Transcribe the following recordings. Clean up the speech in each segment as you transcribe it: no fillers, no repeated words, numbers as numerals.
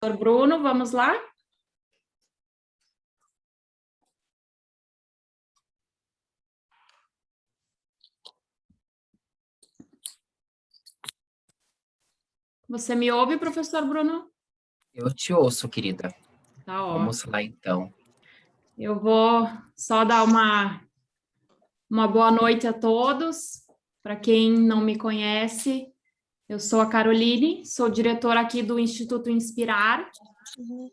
Professor Bruno, vamos lá? Você me ouve, professor Bruno? Eu te ouço, querida. Tá Vamos ótimo. lá, então. Eu vou só dar uma boa noite a todos. Para quem não me conhece, eu sou a Caroline, sou diretora aqui do Instituto Inspirar,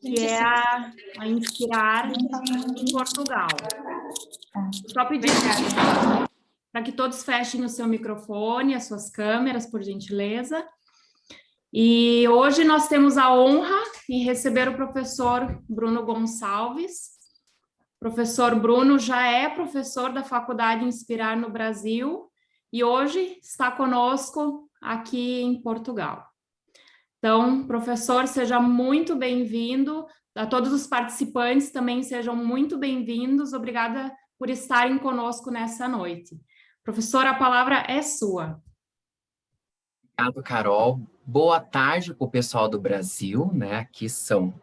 que é a Inspirar em Portugal. Só pedir para que todos fechem o seu microfone, as suas câmeras, por gentileza. E hoje nós temos a honra em receber o professor Bruno Gonçalves. O professor Bruno já é professor da Faculdade Inspirar no Brasil e hoje está conosco aqui em Portugal. Então, professor, seja muito bem-vindo. A todos os participantes também sejam muito bem-vindos. Obrigada por estarem conosco nessa noite. Professor, a palavra é sua. Obrigado, Carol. Boa tarde para o pessoal do Brasil, né? Aqui são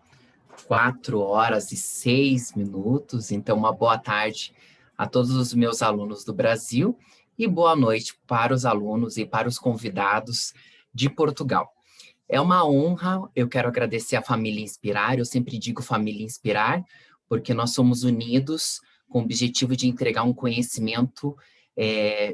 4h06, então uma boa tarde a todos os meus alunos do Brasil e boa noite para os alunos e para os convidados de Portugal. É uma honra, eu quero agradecer a família Inspirar, eu sempre digo família Inspirar, porque nós somos unidos com o objetivo de entregar um conhecimento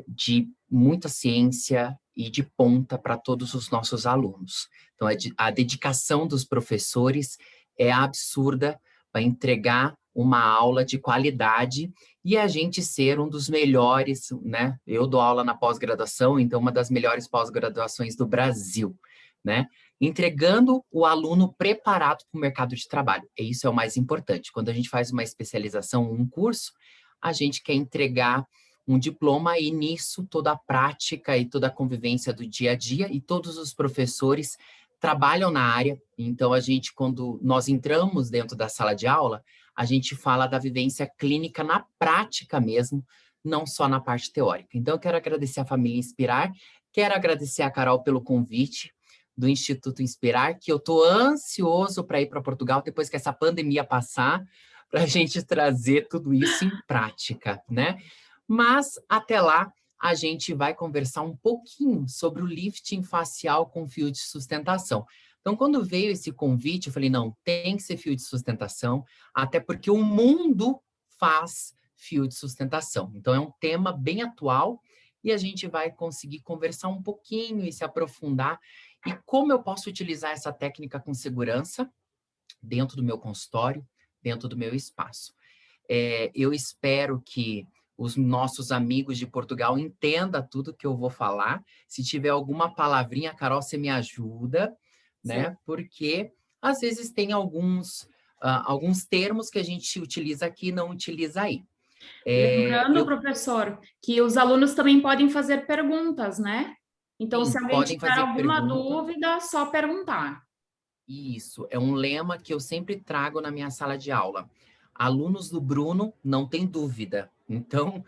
de muita ciência e de ponta para todos os nossos alunos. Então, a dedicação dos professores é absurda para entregar uma aula de qualidade e a gente ser um dos melhores, né? Eu dou aula na pós-graduação, então uma das melhores pós-graduações do Brasil, né? Entregando o aluno preparado para o mercado de trabalho. E isso é o mais importante. Quando a gente faz uma especialização, um curso, a gente quer entregar um diploma e nisso toda a prática e toda a convivência do dia a dia e todos os professores trabalham na área. Então, quando nós entramos dentro da sala de aula, a gente fala da vivência clínica na prática mesmo, não só na parte teórica. Então, eu quero agradecer a família Inspirar, quero agradecer a Carol pelo convite do Instituto Inspirar, que eu estou ansioso para ir para Portugal depois que essa pandemia passar, para a gente trazer tudo isso em prática, né? Mas, até lá, a gente vai conversar um pouquinho sobre o lifting facial com fio de sustentação. Então, quando veio esse convite, eu falei, não, tem que ser fio de sustentação, até porque o mundo faz fio de sustentação. Então, é um tema bem atual e a gente vai conseguir conversar um pouquinho e se aprofundar e como eu posso utilizar essa técnica com segurança dentro do meu consultório, dentro do meu espaço. Eu espero que os nossos amigos de Portugal entendam tudo que eu vou falar. Se tiver alguma palavrinha, Carol, você me ajuda, né? Sim. Porque às vezes tem alguns termos que a gente utiliza aqui e não utiliza aí. Lembrando, professor, que os alunos também podem fazer perguntas, né? Então, se alguém Podem tiver fazer alguma pergunta. dúvida, só perguntar. Isso, é um lema que eu sempre trago na minha sala de aula. Alunos do Bruno não tem dúvida. Então,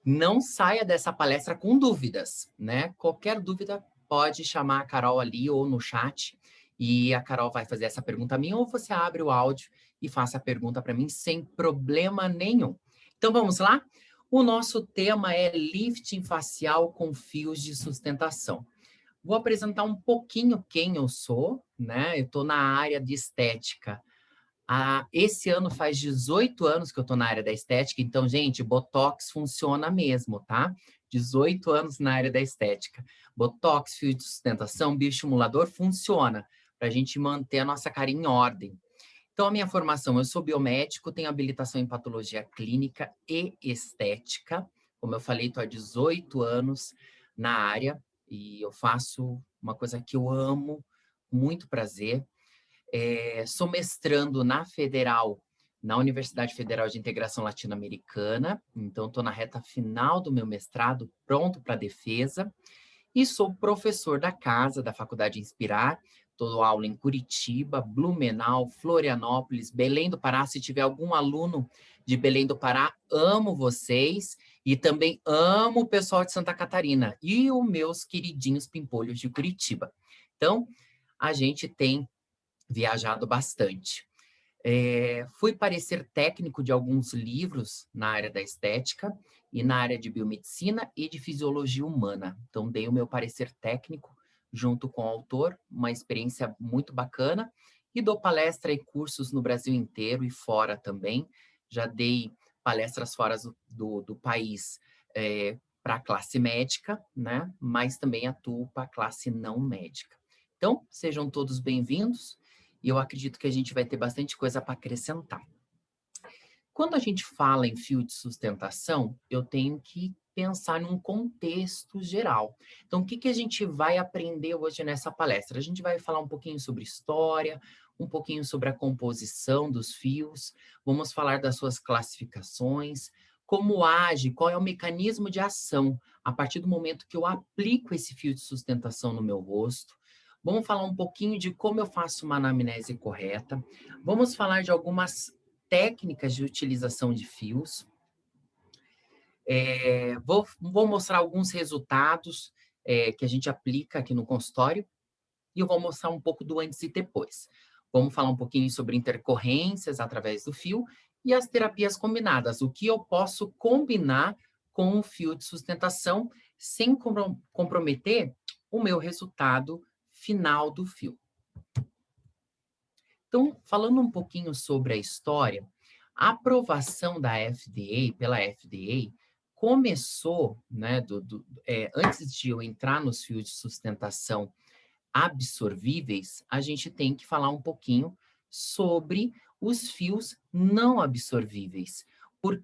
não saia dessa palestra com dúvidas, né? Qualquer dúvida pode chamar a Carol ali ou no chat e a Carol vai fazer essa pergunta a mim ou você abre o áudio e faça a pergunta para mim sem problema nenhum. Então, vamos lá? O nosso tema é lifting facial com fios de sustentação. Vou apresentar um pouquinho quem eu sou, né? Eu estou na área de estética. Esse ano faz 18 anos que eu estou na área da estética, então, gente, Botox funciona mesmo, tá? 18 anos na área da estética. Botox, fio de sustentação, bioestimulador, funciona para a gente manter a nossa cara em ordem. Então, a minha formação, eu sou biomédico, tenho habilitação em patologia clínica e estética. Como eu falei, estou há 18 anos na área e eu faço uma coisa que eu amo, com muito prazer. Sou mestrando na Federal, na Universidade Federal de Integração Latino-Americana, então estou na reta final do meu mestrado, pronto para a defesa, e sou professor da casa, da Faculdade Inspirar, dou aula em Curitiba, Blumenau, Florianópolis, Belém do Pará. Se tiver algum aluno de Belém do Pará, amo vocês e também amo o pessoal de Santa Catarina e os meus queridinhos pimpolhos de Curitiba. Então, a gente tem viajado bastante. Fui parecer técnico de alguns livros na área da estética e na área de biomedicina e de fisiologia humana. Então, dei o meu parecer técnico junto com o autor, uma experiência muito bacana, e dou palestra e cursos no Brasil inteiro e fora também. Já dei palestras fora do país para a classe médica, né? Mas também atuo para a classe não médica. Então, sejam todos bem-vindos. E eu acredito que a gente vai ter bastante coisa para acrescentar. Quando a gente fala em fio de sustentação, eu tenho que pensar num contexto geral. Então, o que que a gente vai aprender hoje nessa palestra? A gente vai falar um pouquinho sobre história, um pouquinho sobre a composição dos fios, vamos falar das suas classificações, como age, qual é o mecanismo de ação a partir do momento que eu aplico esse fio de sustentação no meu rosto. Vamos falar um pouquinho de como eu faço uma anamnese correta. Vamos falar de algumas técnicas de utilização de fios. Vou mostrar alguns resultados que a gente aplica aqui no consultório e eu vou mostrar um pouco do antes e depois. Vamos falar um pouquinho sobre intercorrências através do fio e as terapias combinadas, o que eu posso combinar com o fio de sustentação sem comprometer o meu resultado final do fio. Então, falando um pouquinho sobre a história, a aprovação da FDA, pela FDA, começou, né, antes de eu entrar nos fios de sustentação absorvíveis, a gente tem que falar um pouquinho sobre os fios não absorvíveis,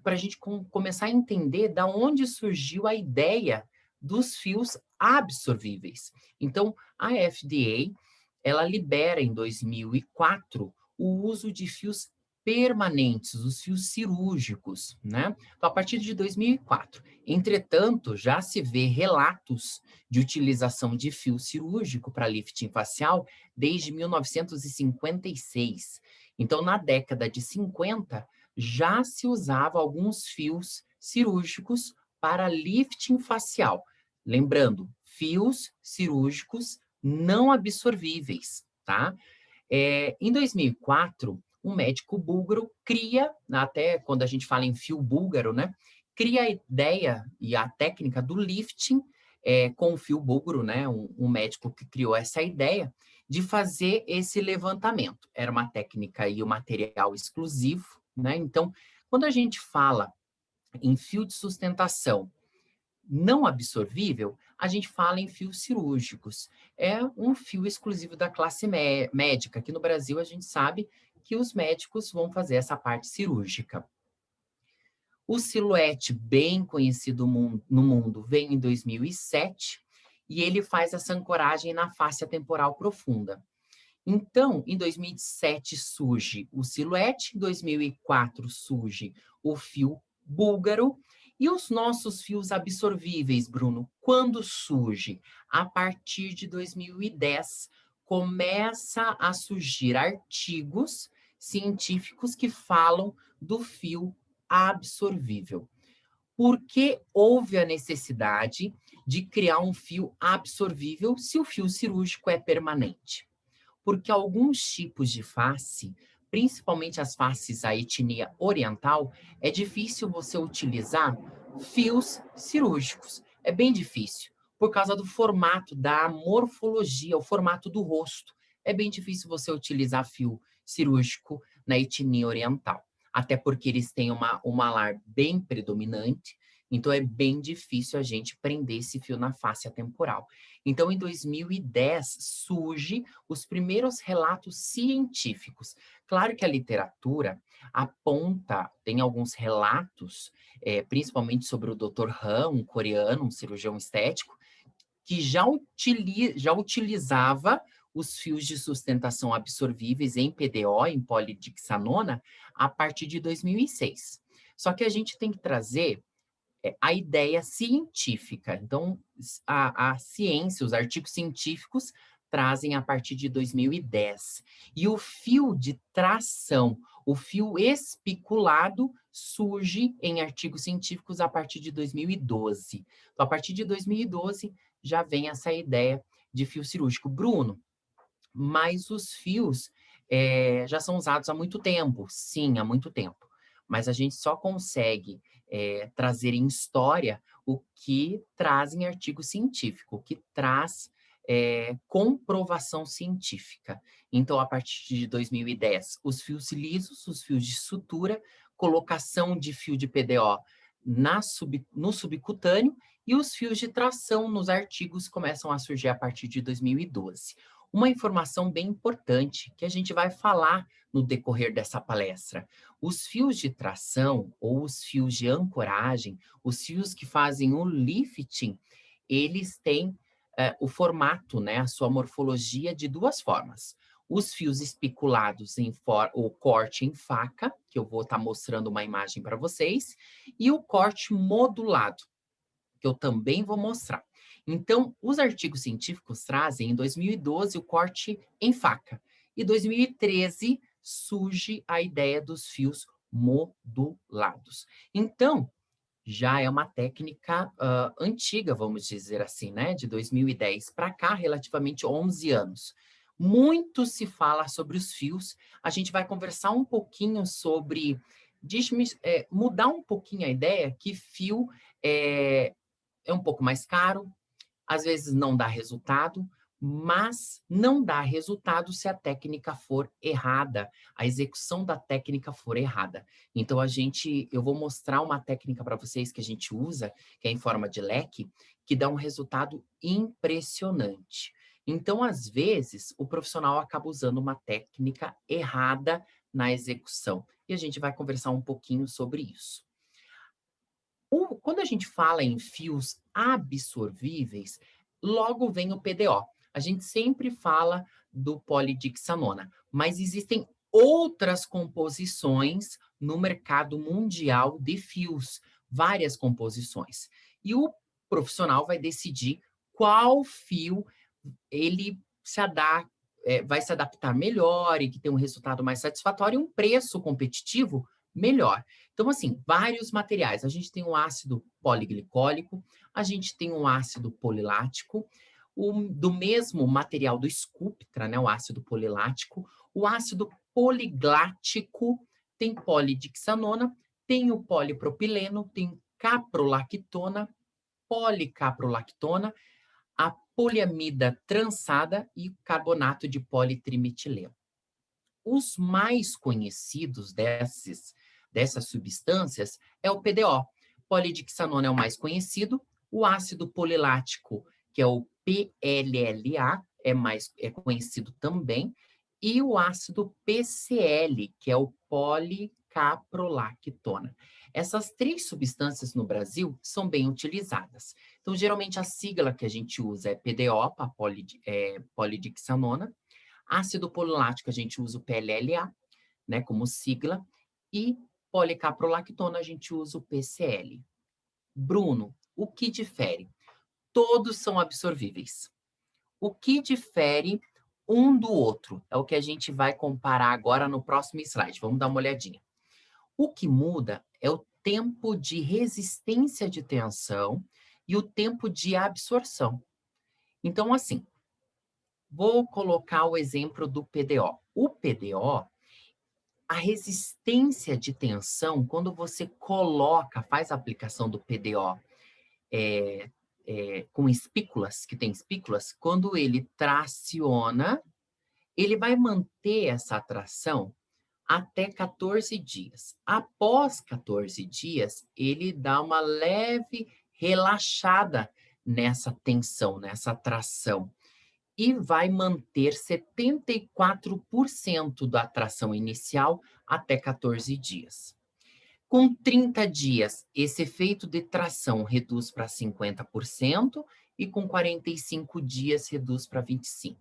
para a gente começar a entender da onde surgiu a ideia dos fios absorvíveis. Então, a FDA, ela libera em 2004 o uso de fios permanentes, os fios cirúrgicos, né? Então, a partir de 2004. Entretanto, já se vê relatos de utilização de fio cirúrgico para lifting facial desde 1956. Então, na década de 50, já se usava alguns fios cirúrgicos para lifting facial. Lembrando, fios cirúrgicos não absorvíveis, tá? Em 2004, um médico búlgaro cria, até quando a gente fala em fio búlgaro, né? Cria a ideia e a técnica do lifting com o fio búlgaro, né? Um médico que criou essa ideia de fazer esse levantamento. Era uma técnica e um material exclusivo, né? Então, quando a gente fala em fio de sustentação não absorvível, a gente fala em fios cirúrgicos. É um fio exclusivo da classe médica. Aqui no Brasil, a gente sabe que os médicos vão fazer essa parte cirúrgica. O Silhouette, bem conhecido no mundo, veio em 2007 e ele faz essa ancoragem na fáscia temporal profunda. Então, em 2007 surge o Silhouette, em 2004 surge o fio búlgaro. E os nossos fios absorvíveis, Bruno, quando surge? A partir de 2010, começa a surgir artigos científicos que falam do fio absorvível. Por que houve a necessidade de criar um fio absorvível se o fio cirúrgico é permanente? Porque alguns tipos de face, principalmente as faces à etnia oriental, é difícil você utilizar fios cirúrgicos. É bem difícil, por causa do formato, da morfologia, o formato do rosto. É bem difícil você utilizar fio cirúrgico na etnia oriental. Até porque eles têm uma malar bem predominante, então é bem difícil a gente prender esse fio na face temporal. Então, em 2010, surge os primeiros relatos científicos. Claro que a literatura aponta, tem alguns relatos, principalmente sobre o Dr. Han, um coreano, um cirurgião estético, que já utilizava os fios de sustentação absorvíveis em PDO, em polidixanona, a partir de 2006. Só que a gente tem que trazer a ideia científica. Então, a ciência, os artigos científicos trazem a partir de 2010. E o fio de tração, o fio espiculado, surge em artigos científicos a partir de 2012. Então, a partir de 2012, já vem essa ideia de fio cirúrgico. Bruno, mas os fios já são usados há muito tempo, sim, há muito tempo. Mas a gente só consegue trazer em história o que traz em artigo científico, o que traz comprovação científica. Então, a partir de 2010, os fios lisos, os fios de sutura, colocação de fio de PDO no subcutâneo, e os fios de tração nos artigos começam a surgir a partir de 2012. Uma informação bem importante que a gente vai falar no decorrer dessa palestra. Os fios de tração ou os fios de ancoragem, os fios que fazem o lifting, eles têm o formato, né, a sua morfologia de duas formas. Os fios espiculados o corte em faca, que eu vou estar mostrando uma imagem para vocês, e o corte modulado, que eu também vou mostrar. Então, os artigos científicos trazem, em 2012, o corte em faca. E em 2013, surge a ideia dos fios modulados. Então, já é uma técnica antiga, vamos dizer assim, né? De 2010 para cá, relativamente 11 anos. Muito se fala sobre os fios. A gente vai conversar um pouquinho sobre... mudar um pouquinho a ideia que fio é um pouco mais caro, às vezes não dá resultado, mas não dá resultado se a técnica for errada, a execução da técnica for errada. Então, eu vou mostrar uma técnica para vocês que a gente usa, que é em forma de leque, que dá um resultado impressionante. Então, às vezes, o profissional acaba usando uma técnica errada na execução. E a gente vai conversar um pouquinho sobre isso. Quando a gente fala em fios absorvíveis, logo vem o PDO. A gente sempre fala do polidixanona, mas existem outras composições no mercado mundial de fios, várias composições. E o profissional vai decidir qual fio ele vai se adaptar melhor e que tem um resultado mais satisfatório e um preço competitivo melhor. Então, assim, vários materiais. A gente tem um ácido poliglicólico, a gente tem um ácido polilático, do mesmo material do Sculptra, né, o ácido polilático, o ácido poliglático, tem polidixanona, tem o polipropileno, tem caprolactona, policaprolactona, a poliamida transada e o carbonato de politrimetileno. Os mais conhecidos dessas substâncias é o PDO. Polidixanona é o mais conhecido, o ácido polilático, que é o PLLA, é conhecido também, e o ácido PCl, que é o policaprolactona. Essas três substâncias no Brasil são bem utilizadas. Então, geralmente, a sigla que a gente usa é PDO, para polidixanona. Ácido polilático, a gente usa o PLLA, né, como sigla, e policaprolactona, a gente usa o PCl. Bruno, o que difere? Todos são absorvíveis. O que difere um do outro? É o que a gente vai comparar agora no próximo slide. Vamos dar uma olhadinha. O que muda é o tempo de resistência de tensão e o tempo de absorção. Então, assim, vou colocar o exemplo do PDO. O PDO, a resistência de tensão, quando você faz a aplicação do PDO com espículas, que tem espículas, quando ele traciona, ele vai manter essa atração até 14 dias. Após 14 dias, ele dá uma leve relaxada nessa tensão, nessa tração, e vai manter 74% da atração inicial até 14 dias. Com 30 dias, esse efeito de tração reduz para 50% e com 45 dias reduz para 25%.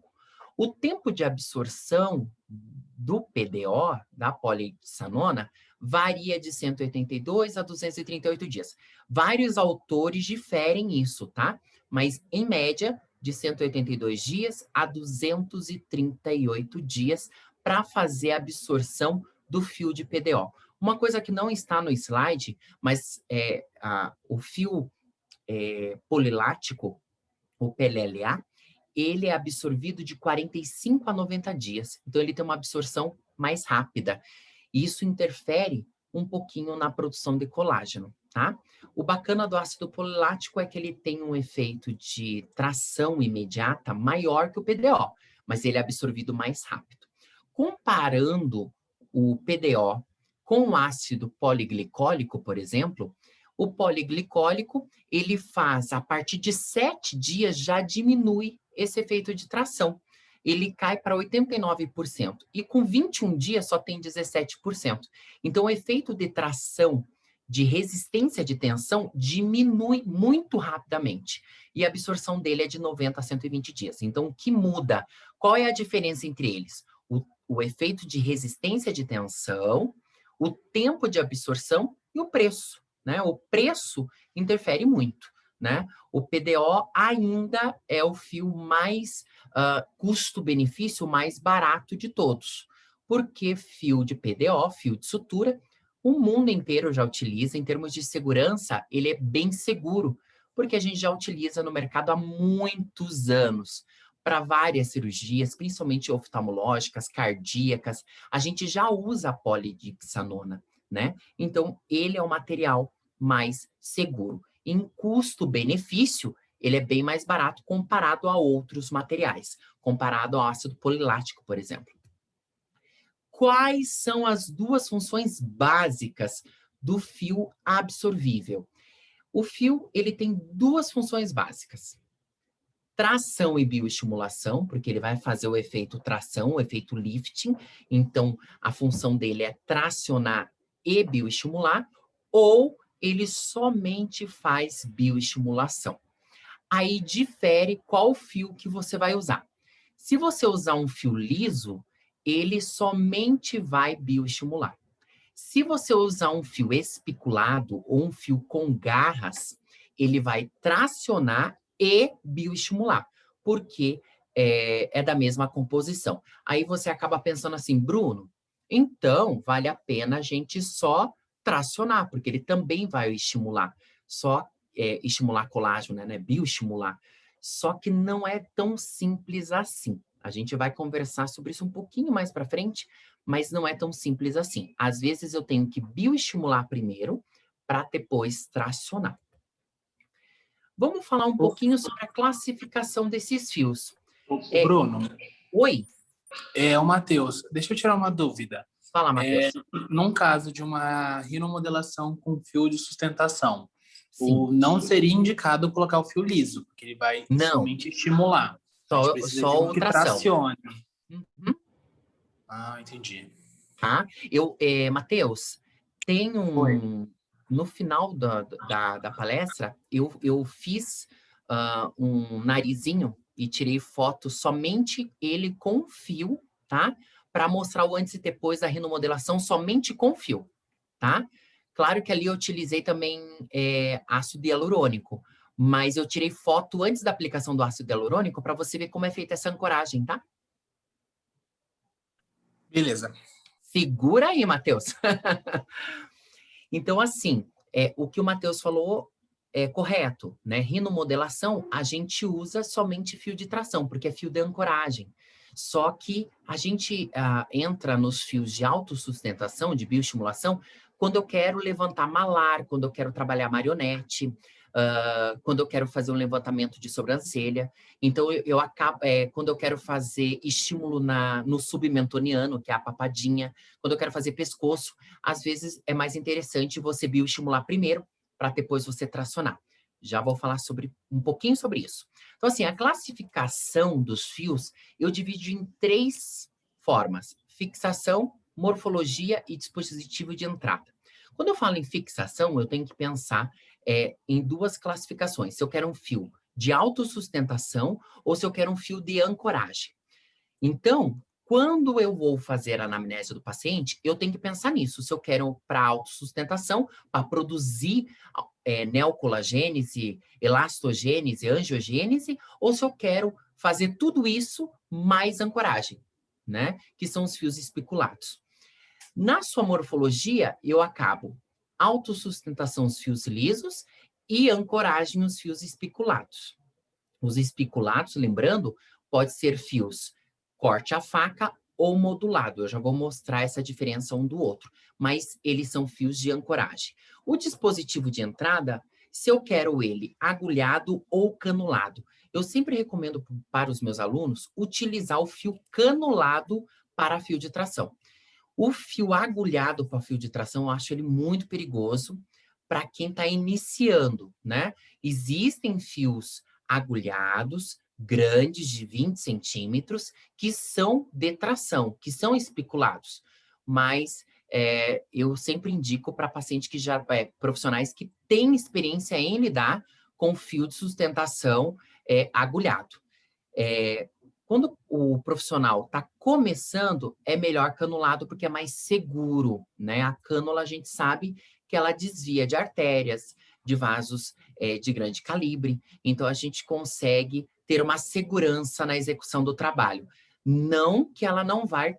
O tempo de absorção do PDO, da polidixanona, varia de 182 a 238 dias. Vários autores diferem isso, tá? Mas, em média, de 182 dias a 238 dias para fazer a absorção do fio de PDO. Uma coisa que não está no slide, mas o fio polilático, o PLLA, ele é absorvido de 45 a 90 dias. Então, ele tem uma absorção mais rápida. E isso interfere um pouquinho na produção de colágeno, tá? O bacana do ácido polilático é que ele tem um efeito de tração imediata maior que o PDO, mas ele é absorvido mais rápido. Comparando o PDO com o ácido poliglicólico, por exemplo, o poliglicólico, ele faz, a partir de 7 dias, já diminui esse efeito de tração. Ele cai para 89%. E com 21 dias, só tem 17%. Então, o efeito de tração, de resistência de tensão, diminui muito rapidamente. E a absorção dele é de 90 a 120 dias. Então, o que muda? Qual é a diferença entre eles? O efeito de resistência de tensão, o tempo de absorção e o preço, né? O preço interfere muito, né? O PDO ainda é o fio mais custo-benefício mais barato de todos, porque fio de PDO, fio de sutura, o mundo inteiro já utiliza. Em termos de segurança, ele é bem seguro, porque a gente já utiliza no mercado há muitos anos, para várias cirurgias, principalmente oftalmológicas, cardíacas, a gente já usa a polidixanona, né? Então, ele é o material mais seguro. Em custo-benefício, ele é bem mais barato comparado a outros materiais, comparado ao ácido polilático, por exemplo. Quais são as duas funções básicas do fio absorvível? O fio, ele tem duas funções básicas. Tração e bioestimulação, porque ele vai fazer o efeito tração, o efeito lifting. Então, a função dele é tracionar e bioestimular, ou ele somente faz bioestimulação. Aí difere qual fio que você vai usar. Se você usar um fio liso, ele somente vai bioestimular. Se você usar um fio espiculado ou um fio com garras, ele vai tracionar e bioestimular, porque é da mesma composição. Aí você acaba pensando assim, Bruno, então vale a pena a gente só tracionar, porque ele também vai estimular, só estimular colágeno, né? Bioestimular. Só que não é tão simples assim. A gente vai conversar sobre isso um pouquinho mais para frente, mas não é tão simples assim. Às vezes eu tenho que bioestimular primeiro para depois tracionar. Vamos falar um pouquinho sobre a classificação desses fios. Bruno. Oi? O Matheus, deixa eu tirar uma dúvida. Fala, Matheus. Num caso de uma rinomodelação com fio de sustentação, Sim. não seria indicado colocar o fio liso, porque ele vai somente estimular. Só o que tração. tracione. Uhum. Entendi. Tá? Matheus, tem no final da palestra, eu fiz um narizinho e tirei foto somente ele com fio, tá? Para mostrar o antes e depois da rinomodelação somente com fio, tá? Claro que ali eu utilizei também ácido hialurônico, mas eu tirei foto antes da aplicação do ácido hialurônico para você ver como é feita essa ancoragem, tá? Beleza. Segura aí, Matheus. Então, assim, o que o Matheus falou é correto, né? Rinomodelação, a gente usa somente fio de tração, porque é fio de ancoragem. Só que a gente entra nos fios de autossustentação, de bioestimulação, quando eu quero levantar malar, quando eu quero trabalhar marionete, quando eu quero fazer um levantamento de sobrancelha. Então, eu acabo, quando eu quero fazer estímulo no submentoniano, que é a papadinha, quando eu quero fazer pescoço, às vezes é mais interessante você bioestimular primeiro, para depois você tracionar. Já vou falar um pouquinho sobre isso. Então, assim, a classificação dos fios, eu divido em 3 formas: fixação, morfologia e dispositivo de entrada. Quando eu falo em fixação, eu tenho que pensar em 2 classificações. Se eu quero um fio de autossustentação ou se eu quero um fio de ancoragem. Então, quando eu vou fazer a anamnese do paciente, eu tenho que pensar nisso. Se eu quero para autossustentação, para produzir neocolagênese, elastogênese, angiogênese, ou se eu quero fazer tudo isso mais ancoragem, né? Que são os fios espiculados. Na sua morfologia, eu acabo autossustentação os fios lisos e ancoragem os fios espiculados. Os espiculados, lembrando, pode ser fios corte a faca ou modulado. Eu já vou mostrar essa diferença um do outro, mas eles são fios de ancoragem. O dispositivo de entrada, se eu quero ele agulhado ou canulado, eu sempre recomendo para os meus alunos utilizar o fio canulado para fio de tração. O fio agulhado para fio de tração, eu acho ele muito perigoso para quem está iniciando, né? Existem fios agulhados, grandes, de 20 centímetros, que são de tração, que são espiculados. Mas eu sempre indico para paciente que já, profissionais que têm experiência em lidar com fio de sustentação agulhado. Quando o profissional está começando, é melhor canulado porque é mais seguro, né? A cânula a gente sabe que ela desvia de artérias, de vasos de grande calibre, então a gente consegue ter uma segurança na execução do trabalho. Não que ela não vai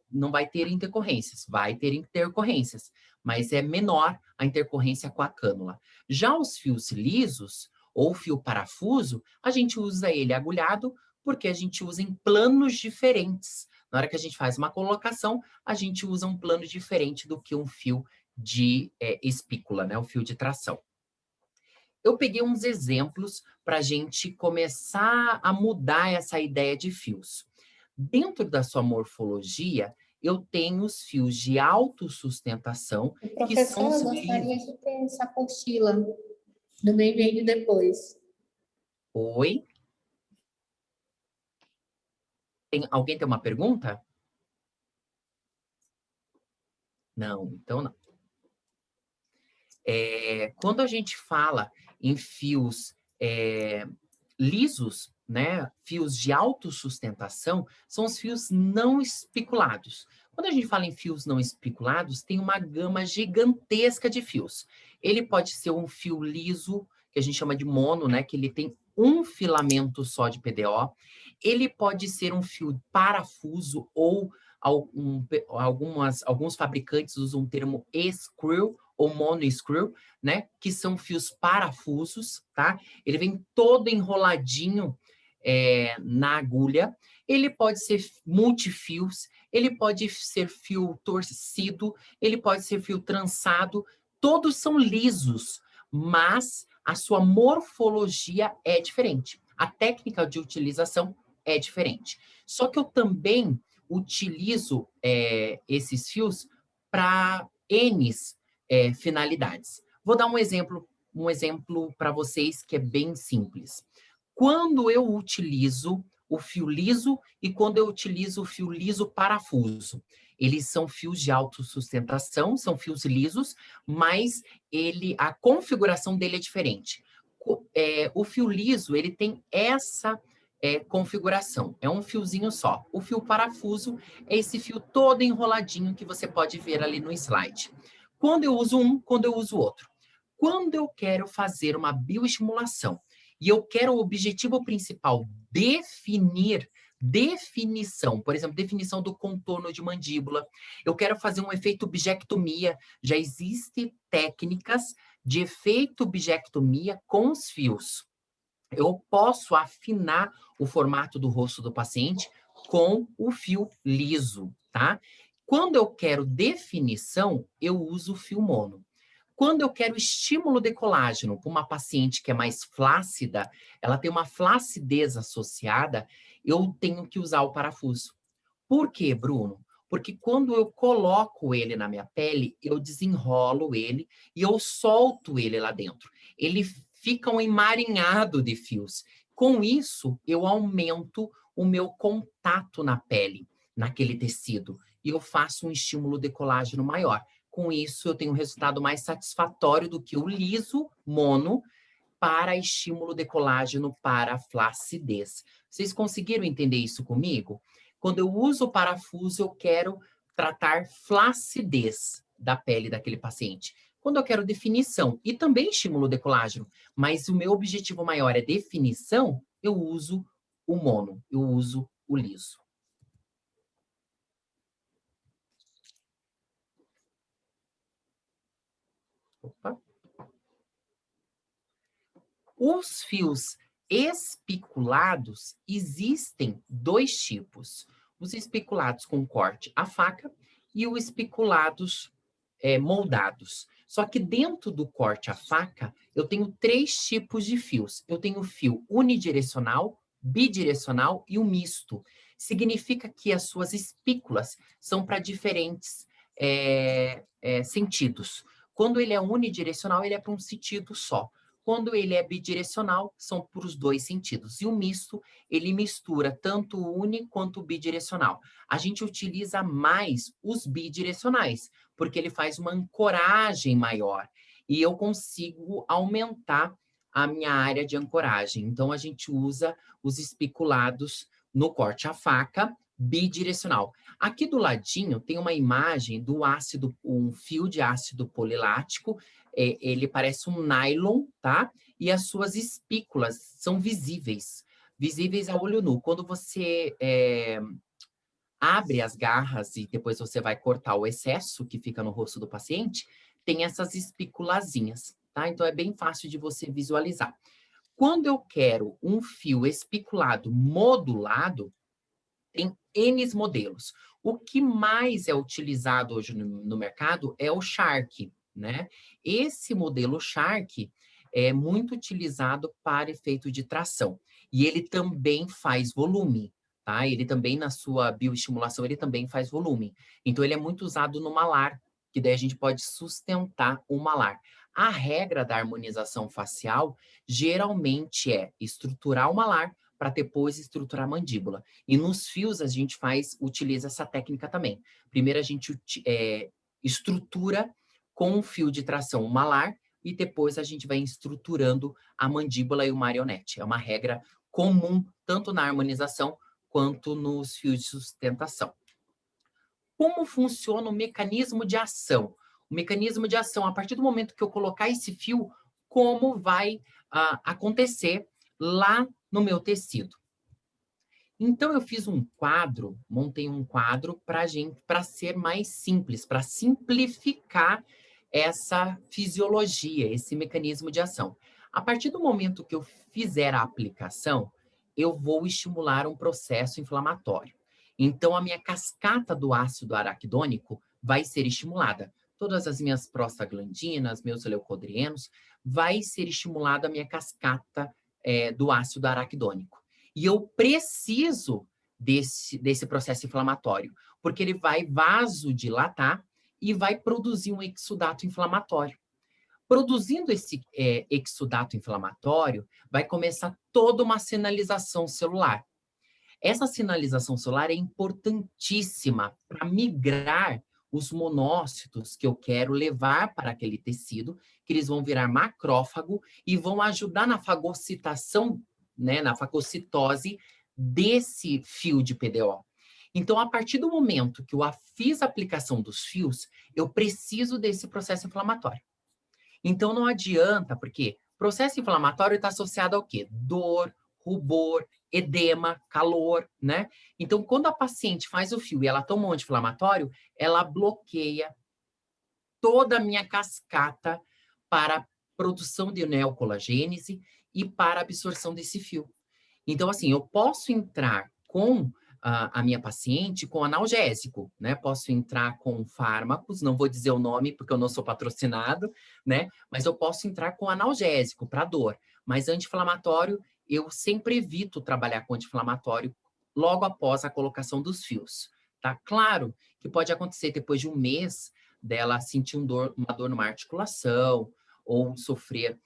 ter intercorrências, vai ter intercorrências, mas é menor a intercorrência com a cânula. Já os fios lisos ou fio parafuso, a gente usa ele agulhado porque a gente usa em planos diferentes. Na hora que a gente faz uma colocação, a gente usa um plano diferente do que um fio de espícula, né? O fio de tração. Eu peguei uns exemplos para a gente começar a mudar essa ideia de fios. Dentro da sua morfologia, eu tenho os fios de autossustentação, que são os Professor, eu gostaria lisos. de ter essa apostila do meu vídeo depois. Oi? Alguém tem uma pergunta? Não, então não. Quando a gente fala em fios lisos, né, fios de autossustentação, são os fios não espiculados. Quando a gente fala em fios não espiculados, tem uma gama gigantesca de fios. Ele pode ser um fio liso, que a gente chama de mono, né, que ele tem um filamento só de PDO. Ele pode ser um fio parafuso ou alguns fabricantes usam o termo screw ou mono-screw, né, que são fios parafusos, tá? Ele vem todo enroladinho na agulha. Ele pode ser multifios, ele pode ser fio torcido, ele pode ser fio trançado, todos são lisos, mas a sua morfologia é diferente. A técnica de utilização é diferente. Só que eu também utilizo esses fios para N finalidades. Vou dar um exemplo para vocês que é bem simples. Quando eu utilizo o fio liso e quando eu utilizo o fio liso parafuso, eles são fios de autossustentação, são fios lisos, mas a configuração dele é diferente. O fio liso, ele tem essa configuração, é um fiozinho só. O fio parafuso é esse fio todo enroladinho que você pode ver ali no slide. Quando eu uso um, quando eu uso outro. Quando eu quero fazer uma bioestimulação e eu quero o objetivo principal, definição, por exemplo, definição do contorno de mandíbula, eu quero fazer um efeito bichectomia, já existem técnicas de efeito bichectomia com os fios. Eu posso afinar o formato do rosto do paciente com o fio liso, tá? Quando eu quero definição, eu uso o fio mono. Quando eu quero estímulo de colágeno para uma paciente que é mais flácida, ela tem uma flacidez associada, eu tenho que usar o parafuso. Por quê, Bruno? Porque quando eu coloco ele na minha pele, eu desenrolo ele e eu solto ele lá dentro. Ele fica um emaranhado de fios. Com isso, eu aumento o meu contato na pele, naquele tecido, e eu faço um estímulo de colágeno maior. Com isso, eu tenho um resultado mais satisfatório do que o liso mono para estímulo de colágeno para flacidez. Vocês conseguiram entender isso comigo? Quando eu uso o parafuso, eu quero tratar flacidez da pele daquele paciente. Quando eu quero definição e também estímulo de colágeno, mas o meu objetivo maior é definição, eu uso o mono, eu uso o liso. Opa. Os fios espiculados, existem 2 tipos. Os espiculados com corte à faca e os espiculados moldados. Só que dentro do corte à faca, eu tenho 3 tipos de fios. Eu tenho o fio unidirecional, bidirecional e o misto. Significa que as suas espículas são para diferentes sentidos. Quando ele é unidirecional, ele é para um sentido só. Quando ele é bidirecional, são para os 2 sentidos. E o misto, ele mistura tanto o uni quanto o bidirecional. A gente utiliza mais os bidirecionais, porque ele faz uma ancoragem maior. E eu consigo aumentar a minha área de ancoragem. Então, a gente usa os espiculados no corte à faca, bidirecional. Aqui do ladinho tem uma imagem do ácido, um fio de ácido polilático. Ele parece um nylon, tá? E as suas espículas são visíveis a olho nu. Quando você abre as garras e depois você vai cortar o excesso que fica no rosto do paciente, tem essas espiculazinhas, tá? Então é bem fácil de você visualizar. Quando eu quero um fio espiculado modulado, tem N modelos. O que mais é utilizado hoje no mercado é o Shark, né? Esse modelo Shark é muito utilizado para efeito de tração. E ele também faz volume, tá? Ele também, na sua bioestimulação, ele também faz volume. Então, ele é muito usado no malar, que daí a gente pode sustentar o malar. A regra da harmonização facial geralmente é estruturar o malar para depois estruturar a mandíbula. E nos fios a gente utiliza essa técnica também. Primeiro a gente estrutura com um fio de tração o malar e depois a gente vai estruturando a mandíbula e o marionete. É uma regra comum tanto na harmonização quanto nos fios de sustentação. Como funciona o mecanismo de ação? O mecanismo de ação, a partir do momento que eu colocar esse fio, como vai acontecer lá no meu tecido. Então, eu fiz um quadro, montei um quadro para ser mais simples, para simplificar essa fisiologia, esse mecanismo de ação. A partir do momento que eu fizer a aplicação, eu vou estimular um processo inflamatório. Então, a minha cascata do ácido araquidônico vai ser estimulada. Todas as minhas prostaglandinas, meus leucodrienos, vai ser estimulada a minha cascata do ácido araquidônico. E eu preciso desse processo inflamatório, porque ele vai vasodilatar e vai produzir um exudato inflamatório. Produzindo esse exudato inflamatório, vai começar toda uma sinalização celular. Essa sinalização celular é importantíssima para migrar os monócitos que eu quero levar para aquele tecido, que eles vão virar macrófago e vão ajudar na fagocitação, né, na fagocitose desse fio de PDO. Então, a partir do momento que eu fiz a aplicação dos fios, eu preciso desse processo inflamatório. Então, não adianta, porque processo inflamatório está associado ao quê? Dor, rubor, edema, calor, né? Então, quando a paciente faz o fio e ela toma um anti-inflamatório, ela bloqueia toda a minha cascata para a produção de neocolagênese e para a absorção desse fio. Então, assim, eu posso entrar com a minha paciente com analgésico, né? Posso entrar com fármacos, não vou dizer o nome porque eu não sou patrocinado, né? Mas eu posso entrar com analgésico para dor. Mas anti-inflamatório, eu sempre evito trabalhar com anti-inflamatório logo após a colocação dos fios, tá? Claro que pode acontecer depois de um mês dela sentir uma dor numa articulação, ou sofrer,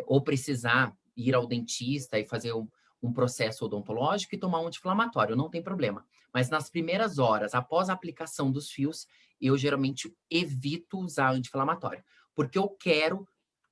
ou precisar ir ao dentista e fazer um processo odontológico e tomar um anti-inflamatório, não tem problema. Mas nas primeiras horas, após a aplicação dos fios, eu geralmente evito usar anti-inflamatório, porque eu quero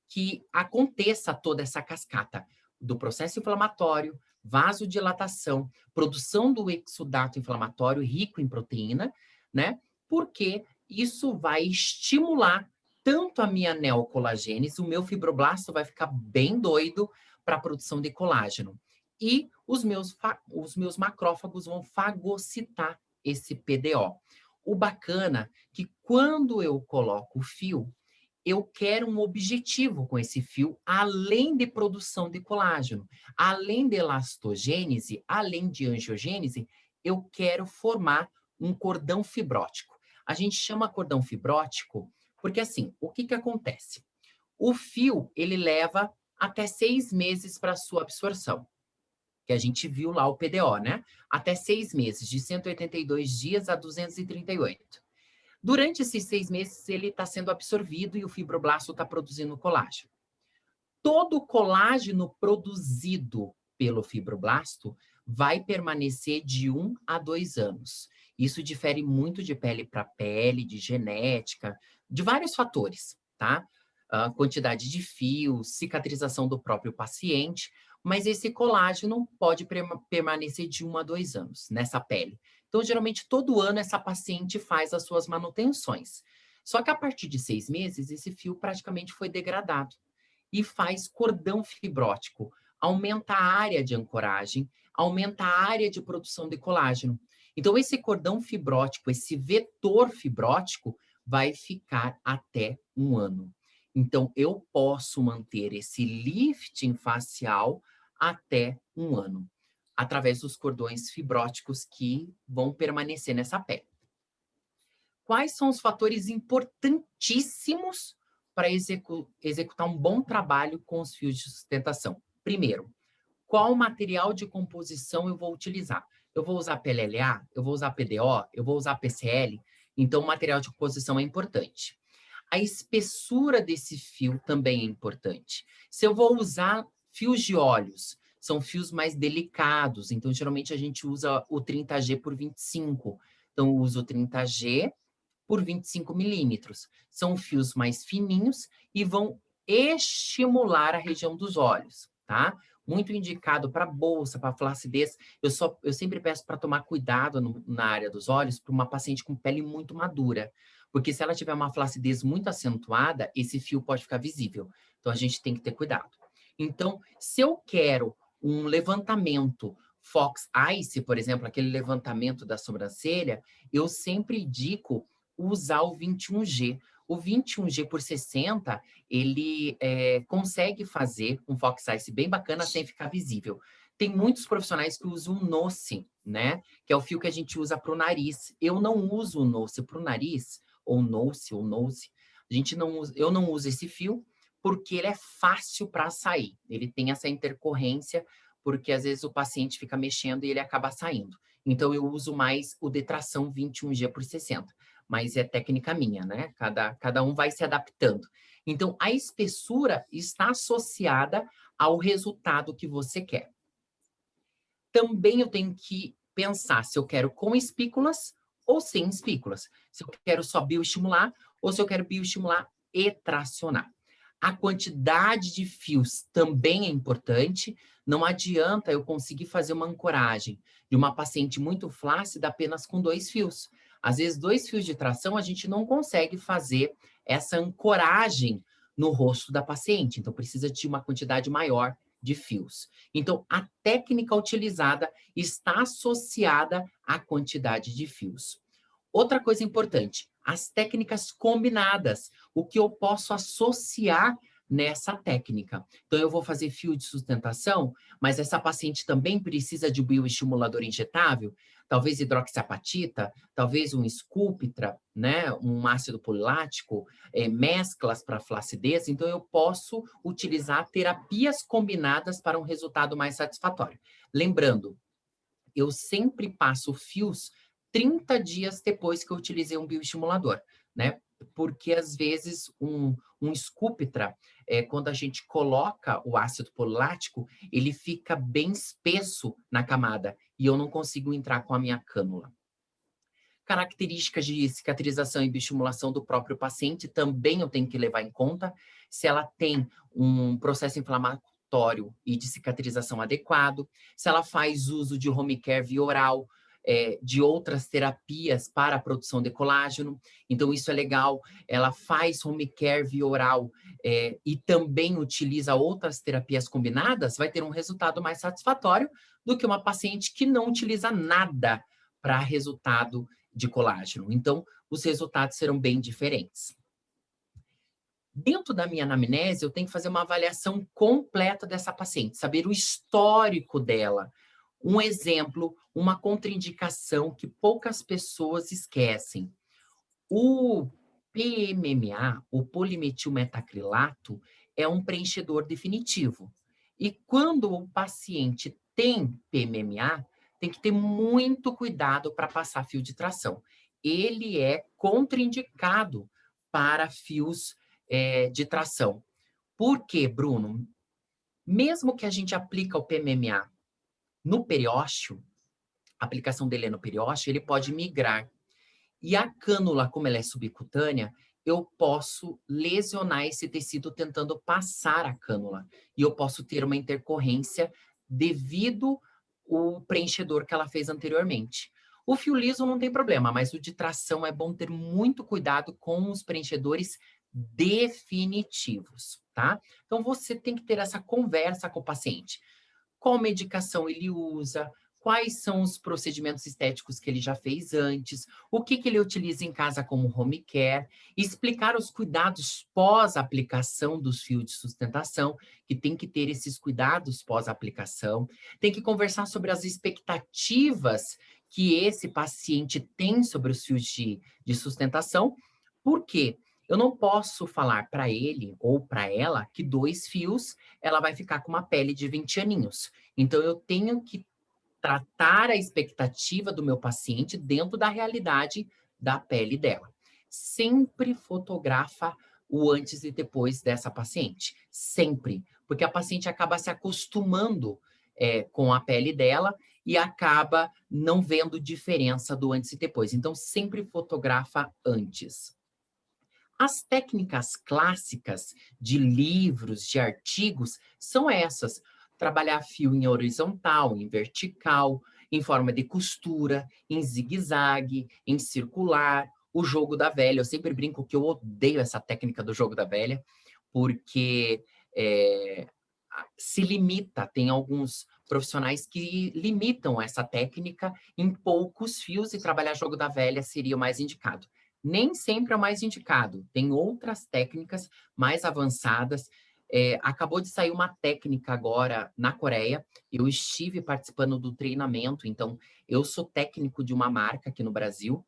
que aconteça toda essa cascata do processo inflamatório, vasodilatação, produção do exudato inflamatório rico em proteína, né? Porque isso vai estimular tanto a minha neocolagênese, o meu fibroblasto vai ficar bem doido para a produção de colágeno. E os meus macrófagos vão fagocitar esse PDO. O bacana é que quando eu coloco o fio, eu quero um objetivo com esse fio, além de produção de colágeno, além de elastogênese, além de angiogênese, eu quero formar um cordão fibrótico. A gente chama cordão fibrótico porque, assim, o que acontece? O fio, ele leva até 6 meses para sua absorção, que a gente viu lá o PDO, né? Até 6 meses, de 182 dias a 238. Durante esses 6 meses, ele está sendo absorvido e o fibroblasto está produzindo colágeno. Todo o colágeno produzido pelo fibroblasto vai permanecer de 1 a 2 anos. Isso difere muito de pele para pele, de genética, de vários fatores, tá? A quantidade de fios, cicatrização do próprio paciente, mas esse colágeno pode permanecer de 1 a 2 anos nessa pele. Então, geralmente, todo ano essa paciente faz as suas manutenções. Só que a partir de 6 meses, esse fio praticamente foi degradado e faz cordão fibrótico. Aumenta a área de ancoragem, aumenta a área de produção de colágeno. Então, esse cordão fibrótico, esse vetor fibrótico, vai ficar até 1 ano. Então, eu posso manter esse lifting facial até 1 ano, através dos cordões fibróticos que vão permanecer nessa pele. Quais são os fatores importantíssimos para executar um bom trabalho com os fios de sustentação? Primeiro, qual material de composição eu vou utilizar? Eu vou usar PLLA? Eu vou usar PDO? Eu vou usar PCL? Então, o material de composição é importante. A espessura desse fio também é importante. Se eu vou usar fios de óleos, são fios mais delicados, então geralmente a gente usa o 30G por 25. Então, eu uso o 30G por 25 milímetros. São fios mais fininhos e vão estimular a região dos olhos, tá? Muito indicado para bolsa, para flacidez. Eu sempre peço para tomar cuidado na área dos olhos para uma paciente com pele muito madura, porque se ela tiver uma flacidez muito acentuada, esse fio pode ficar visível. Então, a gente tem que ter cuidado. Então, se eu quero um levantamento Fox Ice, por exemplo, aquele levantamento da sobrancelha, eu sempre indico usar o 21G. O 21G por 60, ele consegue fazer um Fox Ice bem bacana sem ficar visível. Tem muitos profissionais que usam o Noce, né? Que é o fio que a gente usa para o nariz. Eu não uso o Noce para o nariz, ou Noce, eu não uso esse fio, porque ele é fácil para sair. Ele tem essa intercorrência, porque às vezes o paciente fica mexendo e ele acaba saindo. Então, eu uso mais o Detração 21G por 60. Mas é técnica minha, né? Cada um vai se adaptando. Então, a espessura está associada ao resultado que você quer. Também eu tenho que pensar se eu quero com espículas ou sem espículas. Se eu quero só bioestimular ou se eu quero bioestimular e tracionar. A quantidade de fios também é importante. Não adianta eu conseguir fazer uma ancoragem de uma paciente muito flácida apenas com 2 fios. Às vezes, 2 fios de tração, a gente não consegue fazer essa ancoragem no rosto da paciente. Então, precisa de uma quantidade maior de fios. Então, a técnica utilizada está associada à quantidade de fios. Outra coisa importante, as técnicas combinadas. O que eu posso associar nessa técnica. Então, eu vou fazer fio de sustentação, mas essa paciente também precisa de um bioestimulador injetável, talvez hidroxiapatita, talvez um Sculptra, né, um ácido polilático, mesclas para flacidez. Então, eu posso utilizar terapias combinadas para um resultado mais satisfatório. Lembrando, eu sempre passo fios 30 dias depois que eu utilizei um bioestimulador, né? Porque, às vezes, um Sculptra, quando a gente coloca o ácido polilático, ele fica bem espesso na camada e eu não consigo entrar com a minha cânula. Características de cicatrização e bioestimulação do próprio paciente também eu tenho que levar em conta. Se ela tem um processo inflamatório e de cicatrização adequado, se ela faz uso de home care via oral, de outras terapias para a produção de colágeno. Então, isso é legal. Ela faz home care via oral e também utiliza outras terapias combinadas, vai ter um resultado mais satisfatório do que uma paciente que não utiliza nada para resultado de colágeno. Então, os resultados serão bem diferentes. Dentro da minha anamnese, eu tenho que fazer uma avaliação completa dessa paciente, saber o histórico dela. Um exemplo, uma contraindicação que poucas pessoas esquecem. O PMMA, o polimetilmetacrilato, é um preenchedor definitivo. E quando o paciente tem PMMA, tem que ter muito cuidado para passar fio de tração. Ele é contraindicado para fios de tração. Por quê, Bruno? Mesmo que a gente aplica o PMMA no periósteo, a aplicação dele é no periósteo, ele pode migrar. E a cânula, como ela é subcutânea, eu posso lesionar esse tecido tentando passar a cânula. E eu posso ter uma intercorrência devido ao preenchedor que ela fez anteriormente. O fio liso não tem problema, mas o de tração é bom ter muito cuidado com os preenchedores definitivos, tá? Então, você tem que ter essa conversa com o paciente. Qual medicação ele usa, quais são os procedimentos estéticos que ele já fez antes, o que ele utiliza em casa como home care, explicar os cuidados pós-aplicação dos fios de sustentação, que tem que ter esses cuidados pós-aplicação, tem que conversar sobre as expectativas que esse paciente tem sobre os fios de sustentação, por quê? Eu não posso falar para ele ou para ela que 2 fios ela vai ficar com uma pele de 20 aninhos. Então, eu tenho que tratar a expectativa do meu paciente dentro da realidade da pele dela. Sempre fotografa o antes e depois dessa paciente. Sempre. Porque a paciente acaba se acostumando com a pele dela e acaba não vendo diferença do antes e depois. Então, sempre fotografa antes. As técnicas clássicas de livros, de artigos, são essas. Trabalhar fio em horizontal, em vertical, em forma de costura, em zigue-zague, em circular, o jogo da velha. Eu sempre brinco que eu odeio essa técnica do jogo da velha, porque se limita, tem alguns profissionais que limitam essa técnica em poucos fios e trabalhar jogo da velha seria o mais indicado. Nem sempre é o mais indicado. Tem outras técnicas mais avançadas. Acabou de sair uma técnica agora na Coreia. Eu estive participando do treinamento, então eu sou técnico de uma marca aqui no Brasil,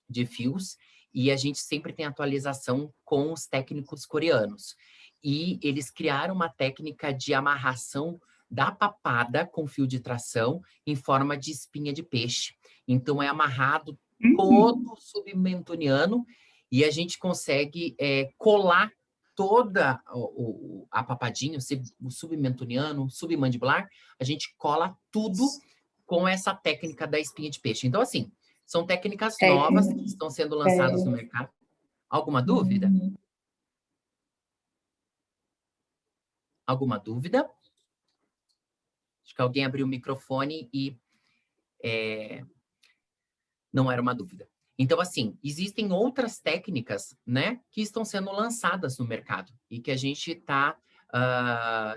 de fios, e a gente sempre tem atualização com os técnicos coreanos. E eles criaram uma técnica de amarração da papada com fio de tração em forma de espinha de peixe. Então, é amarrado todo submentoniano e a gente consegue colar toda a papadinha, o submentoniano, submandibular, a gente cola tudo com essa técnica da espinha de peixe. Então, assim, são técnicas novas que estão sendo lançadas no mercado. Alguma dúvida? Alguma dúvida? Acho que alguém abriu o microfone e não era uma dúvida. Então, assim, existem outras técnicas, né, que estão sendo lançadas no mercado e que a gente está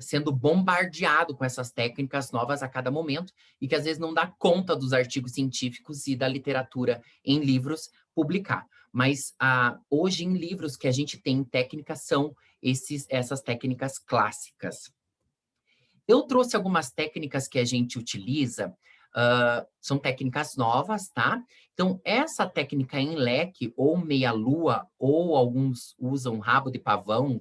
sendo bombardeado com essas técnicas novas a cada momento e que às vezes não dá conta dos artigos científicos e da literatura em livros publicar. Mas hoje em livros que a gente tem técnicas são essas técnicas clássicas. Eu trouxe algumas técnicas que a gente utiliza, são técnicas novas, tá? Então, essa técnica em leque, ou meia-lua, ou alguns usam rabo de pavão,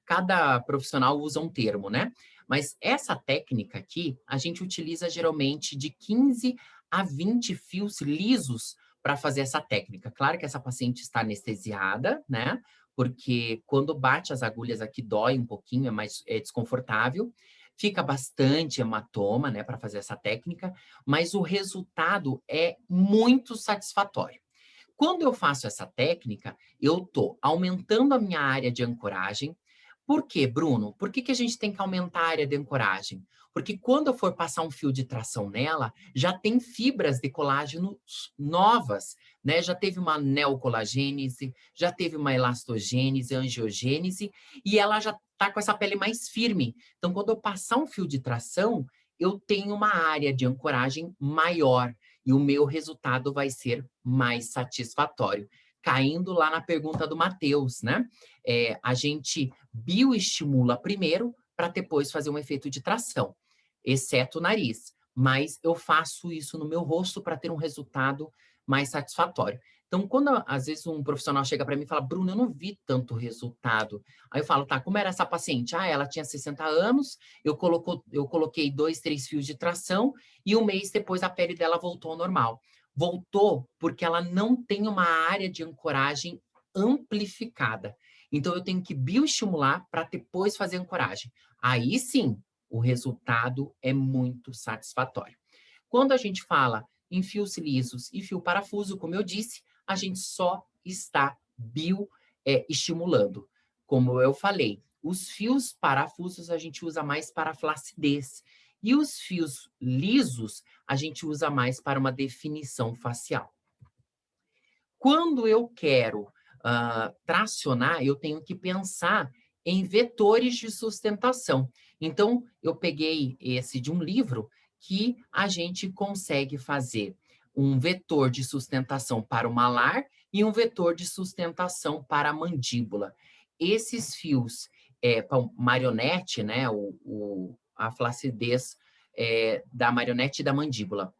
cada profissional usa um termo, né? Mas essa técnica aqui, a gente utiliza geralmente de 15 a 20 fios lisos para fazer essa técnica. Claro que essa paciente está anestesiada, né? Porque quando bate as agulhas aqui dói um pouquinho, é desconfortável. Fica bastante hematoma, né, para fazer essa técnica, mas o resultado é muito satisfatório. Quando eu faço essa técnica, eu estou aumentando a minha área de ancoragem. Por quê, Bruno? Por que a gente tem que aumentar a área de ancoragem? Porque quando eu for passar um fio de tração nela, já tem fibras de colágeno novas, né? Já teve uma neocolagênese, já teve uma elastogênese, angiogênese, e ela já está com essa pele mais firme. Então, quando eu passar um fio de tração, eu tenho uma área de ancoragem maior e o meu resultado vai ser mais satisfatório. caindo lá na pergunta do Matheus, né? A gente bioestimula primeiro para depois fazer um efeito de tração, exceto o nariz. Mas eu faço isso no meu rosto para ter um resultado mais satisfatório. Então, quando às vezes um profissional chega para mim e fala, Bruno, eu não vi tanto resultado. Aí eu falo, tá, como era essa paciente? Ah, ela tinha 60 anos, eu coloquei 2, 3 fios de tração e um mês depois a pele dela voltou ao normal. Voltou porque ela não tem uma área de ancoragem amplificada. Então, eu tenho que bioestimular para depois fazer ancoragem. Aí sim, o resultado é muito satisfatório. Quando a gente fala em fios lisos e fio parafuso, como eu disse, a gente só está bioestimulando. Como eu falei, os fios parafusos a gente usa mais para flacidez. E os fios lisos a gente usa mais para uma definição facial. Quando eu quero tracionar, eu tenho que pensar em vetores de sustentação. Então, eu peguei esse de um livro que a gente consegue fazer um vetor de sustentação para o malar e um vetor de sustentação para a mandíbula. Esses fios, marionete, né, a flacidez da marionete e da mandíbula.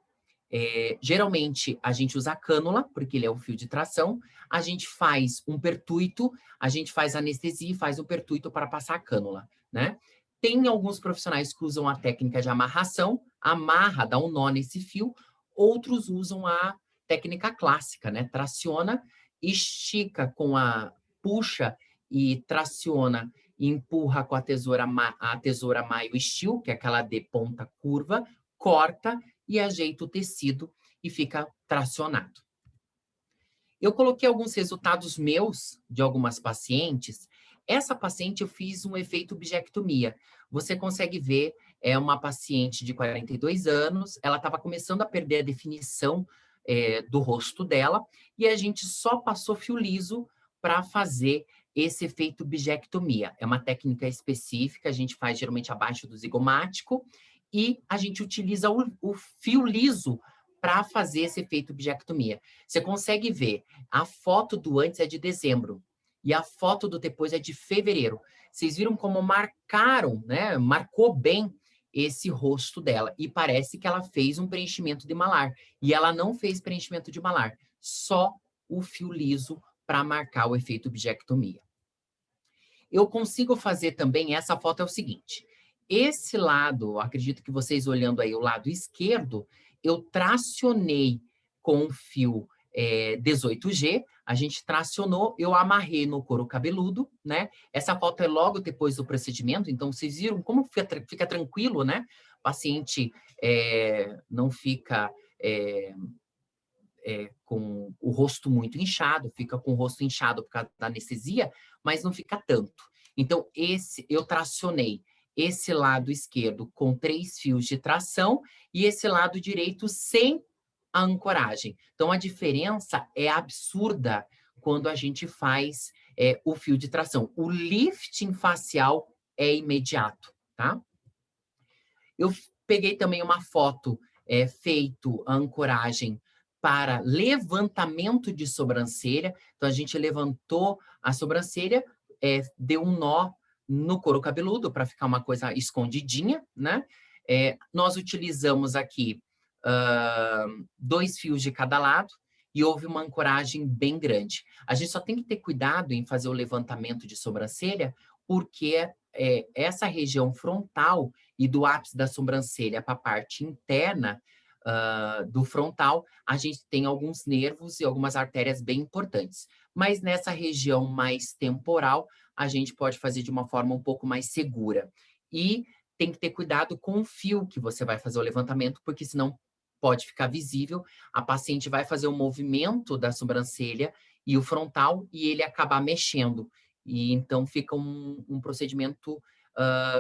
Geralmente, a gente usa a cânula, porque ele é um fio de tração. A gente faz um pertuito, a gente faz anestesia e faz um pertuito para passar a cânula, né? Tem alguns profissionais que usam a técnica de amarração, amarra, dá um nó nesse fio. Outros usam a técnica clássica, né? Traciona, estica puxa e traciona e empurra com a tesoura Maio Steel, que é aquela de ponta curva, corta e ajeita o tecido e fica tracionado. Eu coloquei alguns resultados meus de algumas pacientes. Essa paciente eu fiz um efeito bichectomia. Você consegue ver, é uma paciente de 42 anos, ela estava começando a perder a definição do rosto dela e a gente só passou fio liso para fazer esse efeito bichectomia. É uma técnica específica, a gente faz geralmente abaixo do zigomático e a gente utiliza o fio liso para fazer esse efeito bichectomia. Você consegue ver, a foto do antes é de dezembro e a foto do depois é de fevereiro. Vocês viram como marcaram, né? Marcou bem esse rosto dela e parece que ela fez um preenchimento de malar. E ela não fez preenchimento de malar, só o fio liso para marcar o efeito bichectomia. Eu consigo fazer também, essa foto é o seguinte, esse lado, acredito que vocês olhando aí o lado esquerdo, eu tracionei com o fio 18G, a gente tracionou, eu amarrei no couro cabeludo, né? Essa foto é logo depois do procedimento, então vocês viram como fica tranquilo, né? O paciente não fica com o rosto muito inchado, fica com o rosto inchado por causa da anestesia, mas não fica tanto. Então, eu tracionei esse lado esquerdo com 3 fios de tração e esse lado direito sem a ancoragem. Então, a diferença é absurda quando a gente faz o fio de tração. O lifting facial é imediato, tá? Eu peguei também uma foto feito a ancoragem para levantamento de sobrancelha. Então, a gente levantou a sobrancelha, deu um nó no couro cabeludo para ficar uma coisa escondidinha, né? Nós utilizamos aqui 2 fios de cada lado e houve uma ancoragem bem grande. A gente só tem que ter cuidado em fazer o levantamento de sobrancelha, porque essa região frontal e do ápice da sobrancelha para a parte interna do frontal, a gente tem alguns nervos e algumas artérias bem importantes. Mas nessa região mais temporal, a gente pode fazer de uma forma um pouco mais segura. E tem que ter cuidado com o fio que você vai fazer o levantamento, porque senão pode ficar visível. A paciente vai fazer o movimento da sobrancelha e o frontal e ele acabar mexendo. E então fica um procedimento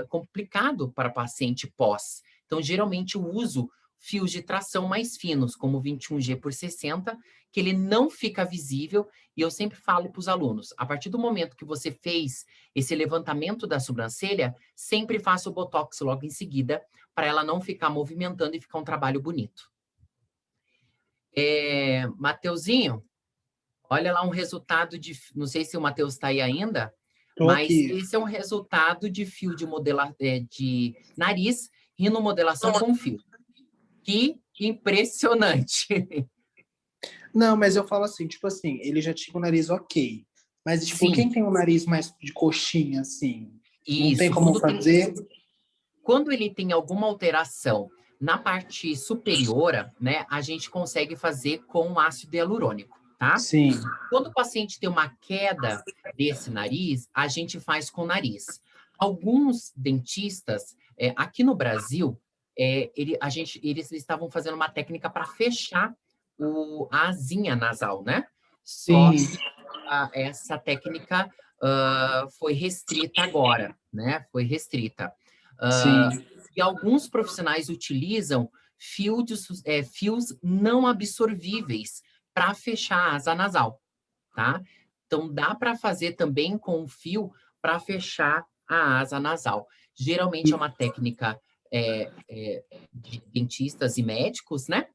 complicado para a paciente pós. Então, geralmente, eu uso fios de tração mais finos, como 21G por 60, que ele não fica visível, e eu sempre falo para os alunos, a partir do momento que você fez esse levantamento da sobrancelha, sempre faça o botox logo em seguida, para ela não ficar movimentando e ficar um trabalho bonito. Mateuzinho, Olha lá um resultado de... Não sei se o Matheus está aí ainda, Tô mas aqui. esse é um resultado de fio de nariz, rinomodelação com fio. Que impressionante! Não, mas eu falo assim, tipo assim, ele já tinha o nariz ok. Mas, tipo, Sim, quem tem o nariz mais de coxinha, assim, não tem isso. como fazer? Quando ele tem alguma alteração na parte superior, né, a gente consegue fazer com ácido hialurônico, tá? Sim. Quando o paciente tem uma queda desse nariz, a gente faz com o nariz. Alguns dentistas, aqui no Brasil, eles estavam fazendo uma técnica para fechar a asinha nasal, né? Só Sim, que essa técnica foi restrita agora, né? Foi restrita. sim. E alguns profissionais utilizam fios não absorvíveis para fechar a asa nasal, tá? Então, dá para fazer também com o fio para fechar a asa nasal. Geralmente é uma técnica de dentistas e médicos, né?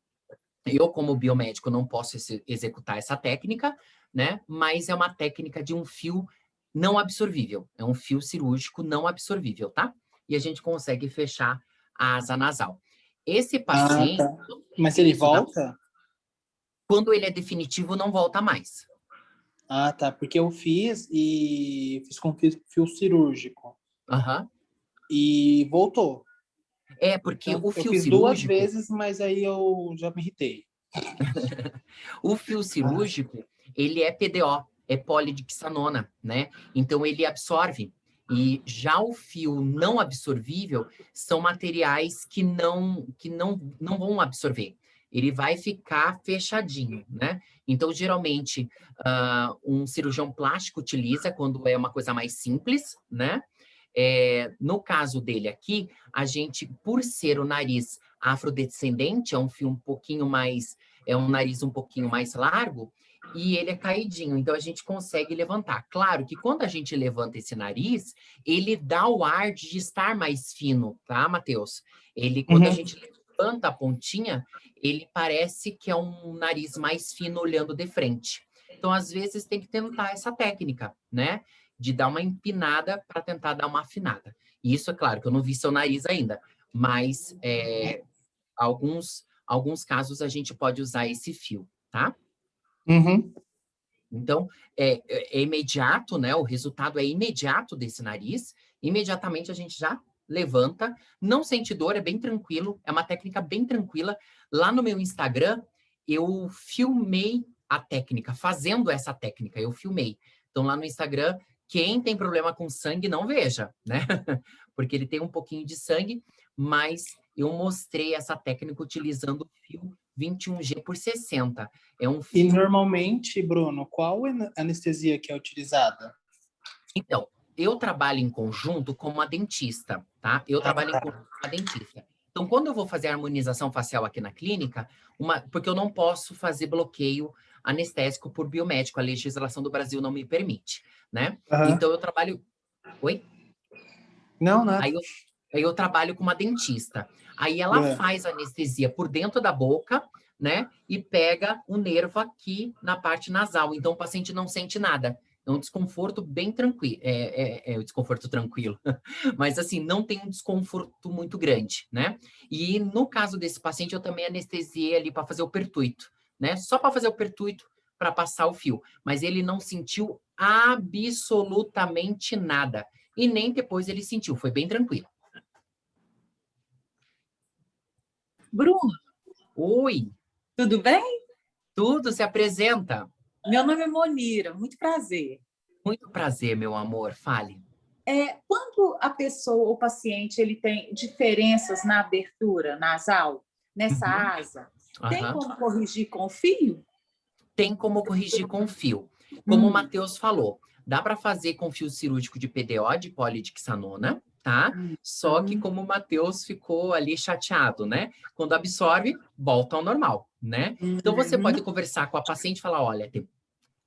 Eu, como biomédico, não posso executar essa técnica, né? Mas é uma técnica de um fio não absorvível. É um fio cirúrgico não absorvível, tá? E a gente consegue fechar a asa nasal. Esse Ah, paciente, tá. Mas ele volta? quando ele é definitivo, não volta mais. Ah, tá. Porque eu fiz com fio cirúrgico. Aham. E voltou. É, porque Então, o eu fio fiz duas cirúrgico, vezes, mas aí eu já me irritei. o fio cirúrgico, ele é PDO, é polidixanona, né? Então ele absorve. E já o fio não absorvível são materiais que não vão absorver. Ele vai ficar fechadinho, né? Então, geralmente, um cirurgião plástico utiliza quando é uma coisa mais simples, né? No caso dele aqui, a gente, por ser o nariz afrodescendente, é um fio um pouquinho mais, é um nariz um pouquinho mais largo, e ele é caidinho, então a gente consegue levantar. Claro que quando a gente levanta esse nariz, ele dá o ar de estar mais fino, tá, Matheus? Quando a Uhum. gente levanta a pontinha, ele parece que é um nariz mais fino olhando de frente. Então, às vezes, tem que tentar essa técnica, né? De dar uma empinada para tentar dar uma afinada. E isso, é claro, que eu não vi seu nariz ainda, mas alguns casos a gente pode usar esse fio, tá? Uhum. Então, é imediato, né? O resultado é imediato desse nariz. Imediatamente a gente já levanta, não sente dor, é bem tranquilo, é uma técnica bem tranquila. Lá no meu Instagram, eu filmei a técnica, fazendo essa técnica, eu filmei. Então, lá no Instagram, quem tem problema com sangue, não veja, né? Porque ele tem um pouquinho de sangue, mas eu mostrei essa técnica utilizando o fio 21G por 60. É um E fio. normalmente, Bruno, qual anestesia que é utilizada? Então, eu trabalho em conjunto com uma dentista, tá? Eu Ah, trabalho em conjunto tá. com uma dentista. Então, quando eu vou fazer a harmonização facial aqui na clínica, porque eu não posso fazer bloqueio anestésico por biomédico, a legislação do Brasil não me permite, né? Aham. Então, eu trabalho... Oi? Não, nada. Aí eu trabalho com uma dentista. Aí ela É. faz anestesia por dentro da boca, né? E pega o nervo aqui na parte nasal. Então o paciente não sente nada. É um desconforto bem tranquilo. É um desconforto tranquilo. Mas assim, não tem um desconforto muito grande, né? E no caso desse paciente, eu também anestesiei ali para fazer o pertuito, né? Só para fazer o pertuito, para passar o fio. Mas ele não sentiu absolutamente nada. E nem depois ele sentiu, foi bem tranquilo. Bruno, Oi, tudo bem? tudo se apresenta. Meu nome é Monira, muito prazer. Muito prazer, meu amor, fale. Quando a pessoa, o paciente, ele tem diferenças na abertura nasal, nessa Uhum. asa, tem Aham. como corrigir com fio? Tem como corrigir com fio. Como o Matheus falou, dá para fazer com fio cirúrgico de PDO, de polidixanona, tá? Só que como o Matheus ficou ali chateado, né? Quando absorve, volta ao normal, né? Então você pode conversar com a paciente e falar, olha,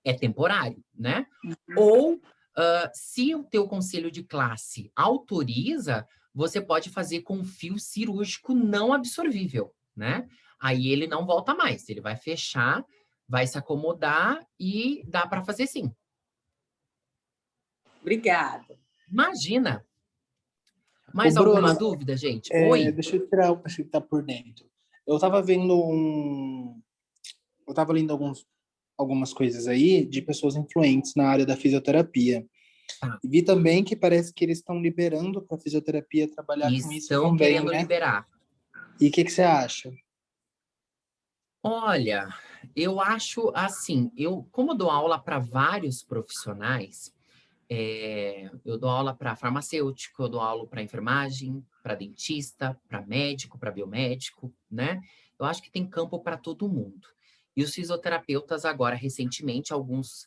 é temporário, né? Ou, se o teu conselho de classe autoriza, você pode fazer com fio cirúrgico não absorvível, né? Aí ele não volta mais, ele vai fechar vai se acomodar e dá para fazer sim. Obrigada. Imagina. Mais Ô, Bruno, alguma dúvida, gente? Oi. deixa eu tirar o que tá por dentro. Eu tava vendo eu tava lendo algumas coisas aí de pessoas influentes na área da fisioterapia. Tá. E vi também que parece que eles estão liberando para fisioterapia trabalhar com isso Estão também, querendo né? liberar. E o que você acha? Olha, eu acho assim, como dou aula para vários profissionais, eu dou aula para farmacêutico, eu dou aula para enfermagem, para dentista, para médico, para biomédico, né? Eu acho que tem campo para todo mundo. E os fisioterapeutas agora, recentemente, alguns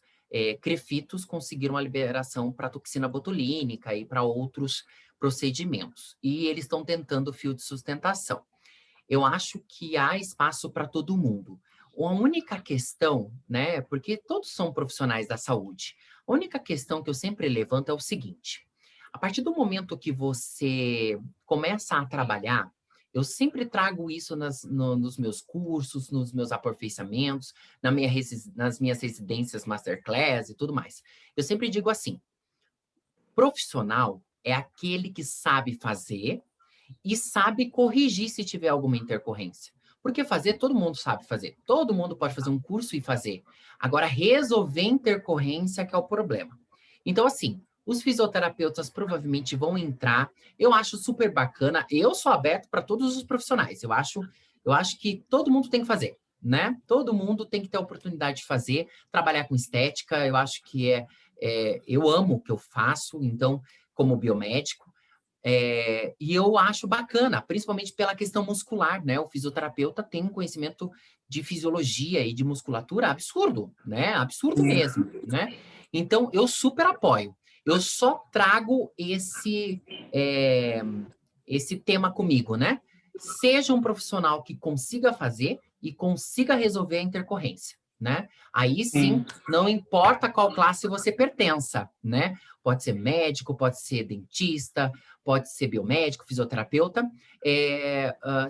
crefitos conseguiram a liberação para toxina botulínica e para outros procedimentos. E eles estão tentando fio de sustentação. Eu acho que há espaço para todo mundo. A única questão, né, porque todos são profissionais da saúde, a única questão que eu sempre levanto é o seguinte: a partir do momento que você começa a trabalhar, eu sempre trago isso nos meus cursos, nos meus aperfeiçoamentos, nas minhas residências masterclass e tudo mais. Eu sempre digo assim: profissional é aquele que sabe fazer e sabe corrigir se tiver alguma intercorrência. Porque fazer, todo mundo sabe fazer. Todo mundo pode fazer um curso e fazer. Agora, resolver intercorrência que é o problema. Então, assim, os fisioterapeutas provavelmente vão entrar. Eu acho super bacana. Eu sou aberto para todos os profissionais. Eu acho que todo mundo tem que fazer, né? Todo mundo tem que ter a oportunidade de fazer, trabalhar com estética. Eu acho que eu amo o que eu faço, então, como biomédico. E eu acho bacana, principalmente pela questão muscular, né? O fisioterapeuta tem um conhecimento de fisiologia e de musculatura absurdo, né? Absurdo mesmo, né? Então, eu super apoio. Eu só trago esse tema comigo, né? Seja um profissional que consiga fazer e consiga resolver a intercorrência, né? Aí sim, não importa qual classe você pertença, né? Pode ser médico, pode ser dentista, pode ser biomédico, fisioterapeuta.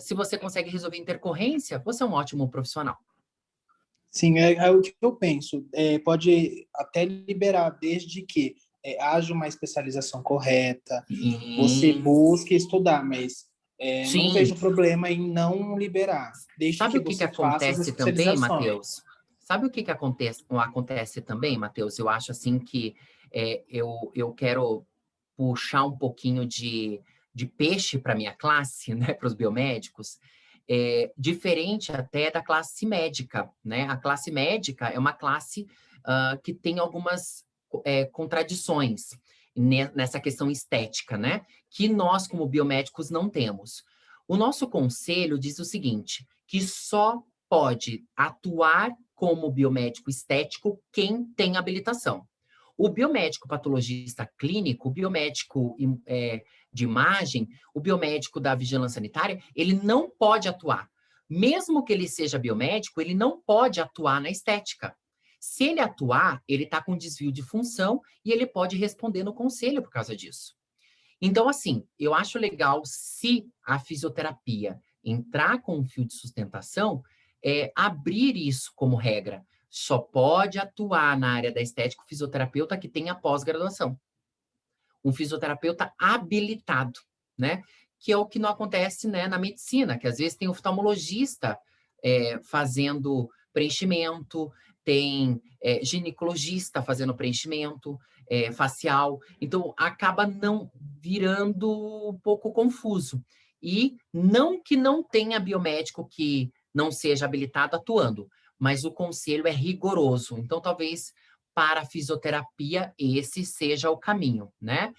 Se você consegue resolver intercorrência, você é um ótimo profissional. Sim, é o que eu penso. Pode até liberar, desde que haja uma especialização correta, você busque estudar, mas não Sim. vejo problema em não liberar, desde Sabe que o que você faça as acontece também, especializações. Matheus? Sabe o que acontece também, Matheus? Eu acho assim que eu quero puxar um pouquinho de peixe para minha classe, né, para os biomédicos, diferente até da classe médica, né? A classe médica é uma classe que tem algumas contradições nessa questão estética, né? Que nós, como biomédicos, não temos. O nosso conselho diz o seguinte, que só pode atuar como biomédico estético quem tem habilitação. O biomédico patologista clínico, o biomédico de imagem, o biomédico da vigilância sanitária, ele não pode atuar. Mesmo que ele seja biomédico, ele não pode atuar na estética. Se ele atuar, ele está com desvio de função e ele pode responder no conselho por causa disso. Então, assim, eu acho legal se a fisioterapia entrar com um fio de sustentação, abrir isso como regra. Só pode atuar na área da estética o fisioterapeuta que tenha pós-graduação. Um fisioterapeuta habilitado, né? Que é o que não acontece, né, na medicina, que às vezes tem oftalmologista fazendo preenchimento, tem ginecologista fazendo preenchimento facial, então acaba não virando um pouco confuso. E não que não tenha biomédico que não seja habilitado atuando, mas o conselho é rigoroso. Então, talvez para a fisioterapia esse seja o caminho, né?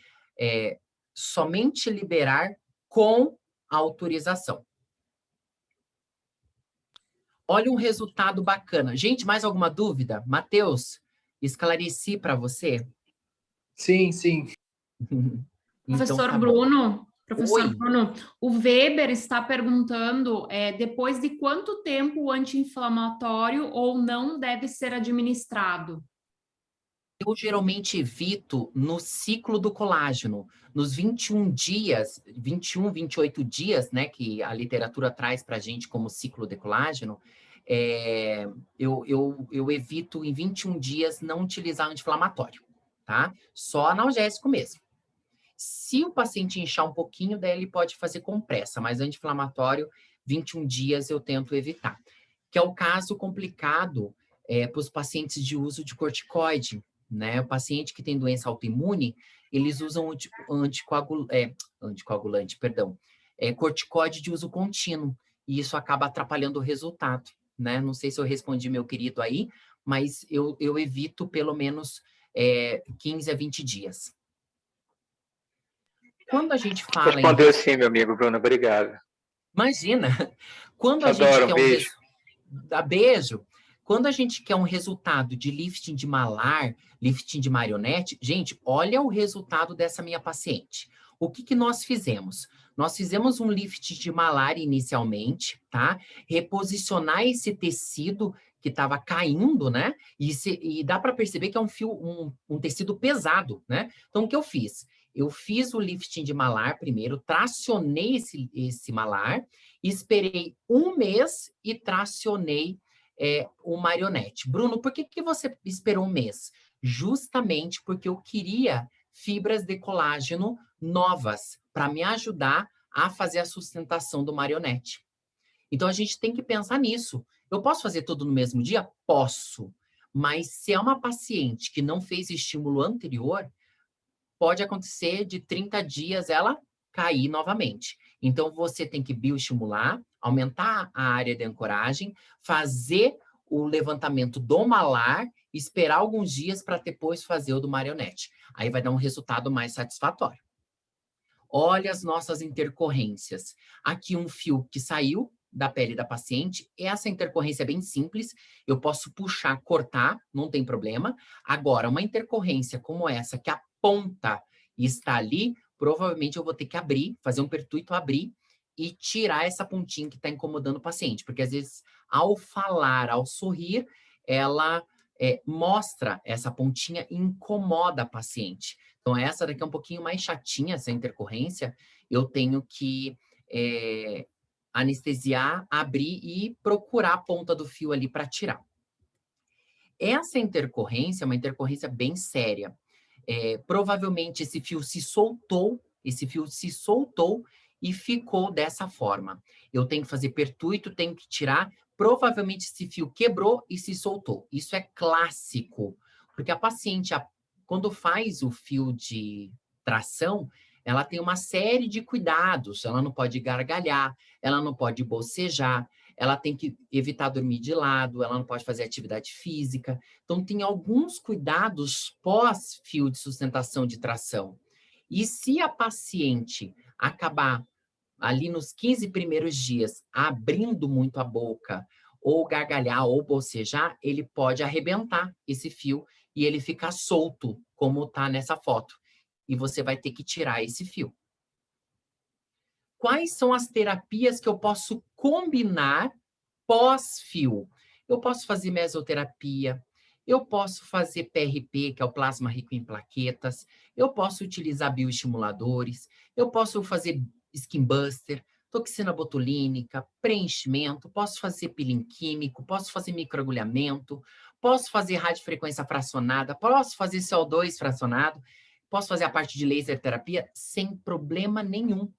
Somente liberar com autorização. Olha um resultado bacana. Gente, mais alguma dúvida? Matheus, esclareci para você? Sim, sim. Professor Então, tá Bruno, Oi. o Weber está perguntando depois de quanto tempo o anti-inflamatório ou não deve ser administrado? Eu geralmente evito no ciclo do colágeno, nos 21 dias, 21, 28 dias, né, que a literatura traz para a gente como ciclo de colágeno, eu evito em 21 dias não utilizar anti-inflamatório, tá? Só analgésico mesmo. Se o paciente inchar um pouquinho, daí ele pode fazer compressa, mas anti-inflamatório, 21 dias eu tento evitar. Que é o caso complicado para os pacientes de uso de corticoide, né? O paciente que tem doença autoimune, eles usam anticoagulante, perdão, corticoide de uso contínuo, e isso acaba atrapalhando o resultado, né? Não sei se eu respondi, meu querido, aí, mas eu evito pelo menos 15 a 20 dias. Quando a gente fala Respondeu sim, meu amigo Bruno, obrigado. Imagina, quando Te a gente adoro, quer um beijo. beijo, quando a gente quer um resultado de lifting de malar, lifting de marionete, gente, olha o resultado dessa minha paciente. O que nós fizemos? Nós fizemos um lift de malar inicialmente, tá? Reposicionar esse tecido que estava caindo, né? E dá para perceber que é um tecido pesado, né? Então, o que eu fiz? Eu fiz o lifting de malar primeiro, tracionei esse malar, esperei um mês e tracionei o marionete. Bruno, por que você esperou um mês? Justamente porque eu queria fibras de colágeno novas para me ajudar a fazer a sustentação do marionete. Então, a gente tem que pensar nisso. Eu posso fazer tudo no mesmo dia? Posso. Mas se é uma paciente que não fez estímulo anterior, pode acontecer de 30 dias ela cair novamente. Então, você tem que bioestimular, aumentar a área de ancoragem, fazer o levantamento do malar, esperar alguns dias para depois fazer o do marionete. Aí vai dar um resultado mais satisfatório. Olha as nossas intercorrências. Aqui um fio que saiu da pele da paciente. Essa intercorrência é bem simples. Eu posso puxar, cortar, não tem problema. Agora, uma intercorrência como essa, que a ponta está ali, provavelmente eu vou ter que abrir, fazer um pertuito, abrir e tirar essa pontinha que está incomodando o paciente. Porque, às vezes, ao falar, ao sorrir, ela mostra essa pontinha e incomoda a paciente. Então, essa daqui é um pouquinho mais chatinha, essa intercorrência. Eu tenho que anestesiar, abrir e procurar a ponta do fio ali para tirar. Essa intercorrência é uma intercorrência bem séria. Provavelmente esse fio se soltou e ficou dessa forma. Eu tenho que fazer pertuito, tenho que tirar. Provavelmente esse fio quebrou e se soltou. Isso é clássico, porque a paciente, quando faz o fio de tração, ela tem uma série de cuidados. Ela não pode gargalhar, ela não pode bocejar, ela tem que evitar dormir de lado, ela não pode fazer atividade física. Então, tem alguns cuidados pós-fio de sustentação de tração. E se a paciente acabar ali nos 15 primeiros dias abrindo muito a boca, ou gargalhar, ou bocejar, ele pode arrebentar esse fio e ele ficar solto, como está nessa foto. E você vai ter que tirar esse fio. Quais são as terapias que eu posso combinar pós-fio? Eu posso fazer mesoterapia, eu posso fazer PRP, que é o plasma rico em plaquetas, eu posso utilizar bioestimuladores, eu posso fazer skin buster, toxina botulínica, preenchimento, posso fazer peeling químico, posso fazer microagulhamento, posso fazer radiofrequência fracionada, posso fazer CO2 fracionado, posso fazer a parte de laser terapia sem problema nenhum.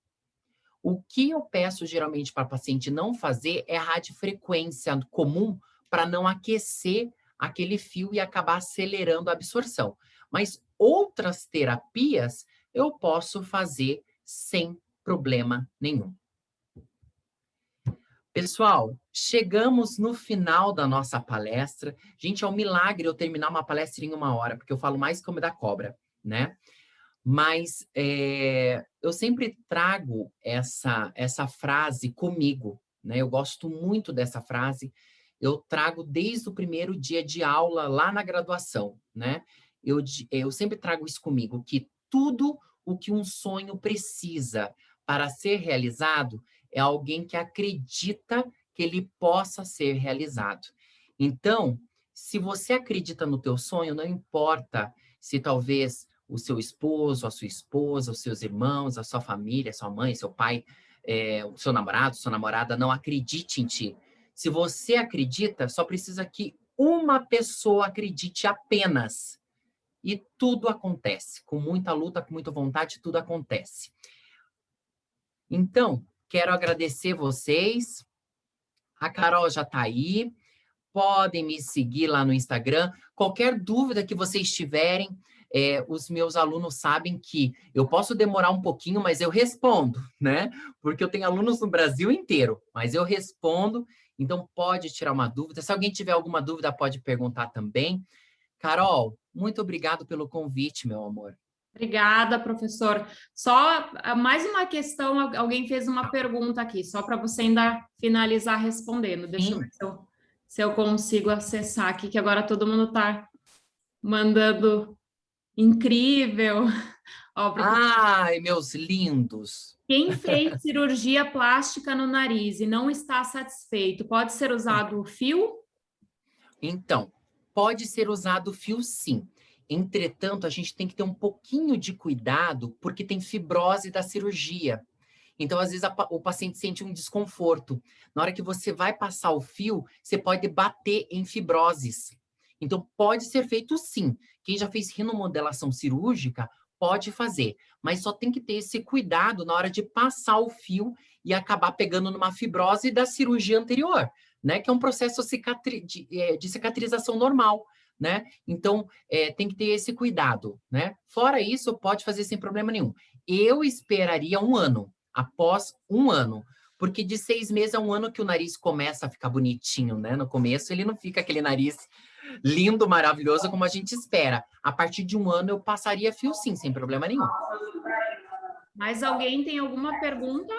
O que eu peço geralmente para paciente não fazer é a radiofrequência comum para não aquecer aquele fio e acabar acelerando a absorção. Mas outras terapias eu posso fazer sem problema nenhum. Pessoal, chegamos no final da nossa palestra. Gente, é um milagre eu terminar uma palestra em 1 hora, porque eu falo mais que o da cobra, né? Mas eu sempre trago essa frase comigo, né? Eu gosto muito dessa frase. Eu trago desde o primeiro dia de aula lá na graduação, né? Eu sempre trago isso comigo, que tudo o que um sonho precisa para ser realizado é alguém que acredita que ele possa ser realizado. Então, se você acredita no teu sonho, não importa se talvez o seu esposo, a sua esposa, os seus irmãos, a sua família, sua mãe, seu pai, o seu namorado, sua namorada não acredite em ti. Se você acredita, só precisa que uma pessoa acredite apenas. E tudo acontece. Com muita luta, com muita vontade, tudo acontece. Então, quero agradecer vocês. A Carol já está aí. Podem me seguir lá no Instagram. Qualquer dúvida que vocês tiverem, os meus alunos sabem que eu posso demorar um pouquinho, mas eu respondo, né? Porque eu tenho alunos no Brasil inteiro, mas eu respondo. Então, pode tirar uma dúvida. Se alguém tiver alguma dúvida, pode perguntar também. Carol, muito obrigado pelo convite, meu amor. Obrigada, professor. Só mais uma questão, alguém fez uma pergunta aqui, só para você ainda finalizar respondendo. Deixa eu ver se eu consigo acessar aqui, que agora todo mundo está mandando incrível. Ó, ai, meus lindos. Quem fez cirurgia plástica no nariz e não está satisfeito, pode ser usado o fio? Então, pode ser usado o fio, sim. Entretanto, a gente tem que ter um pouquinho de cuidado, porque tem fibrose da cirurgia. Então, às vezes, o paciente sente um desconforto. Na hora que você vai passar o fio, você pode bater em fibroses. Então, pode ser feito sim. Quem já fez rinomodelação cirúrgica, pode fazer. Mas só tem que ter esse cuidado na hora de passar o fio e acabar pegando numa fibrose da cirurgia anterior, né? Que é um processo de cicatrização normal, né? Então, tem que ter esse cuidado, né? Fora isso, pode fazer sem problema nenhum. Eu esperaria 1 ano. Após 1 ano, porque de 6 meses a 1 ano que o nariz começa a ficar bonitinho, né? No começo ele não fica aquele nariz lindo, maravilhoso como a gente espera. A partir de 1 ano eu passaria fio sim, sem problema nenhum. Mas alguém tem alguma pergunta?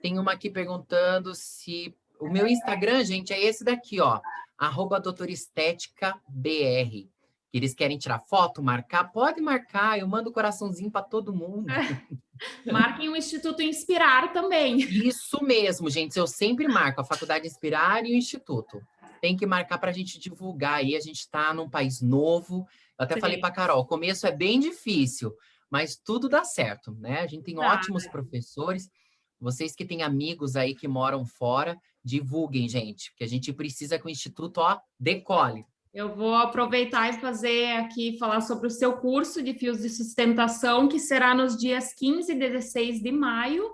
Tem uma aqui perguntando se... O meu Instagram, gente, é esse daqui, ó. @doutorestéticabr. Que eles querem tirar foto, marcar, pode marcar, eu mando coraçãozinho para todo mundo. Marquem o Instituto Inspirar também. Isso mesmo, gente, eu sempre marco a Faculdade Inspirar e o Instituto. Tem que marcar para a gente divulgar aí, a gente está num país novo. Eu até falei para a Carol, o começo é bem difícil, mas tudo dá certo, né? A gente tem ótimos professores, vocês que têm amigos aí que moram fora, divulguem, gente, porque a gente precisa que o Instituto, ó, decole. Eu vou aproveitar e falar sobre o seu curso de fios de sustentação, que será nos dias 15 e 16 de maio.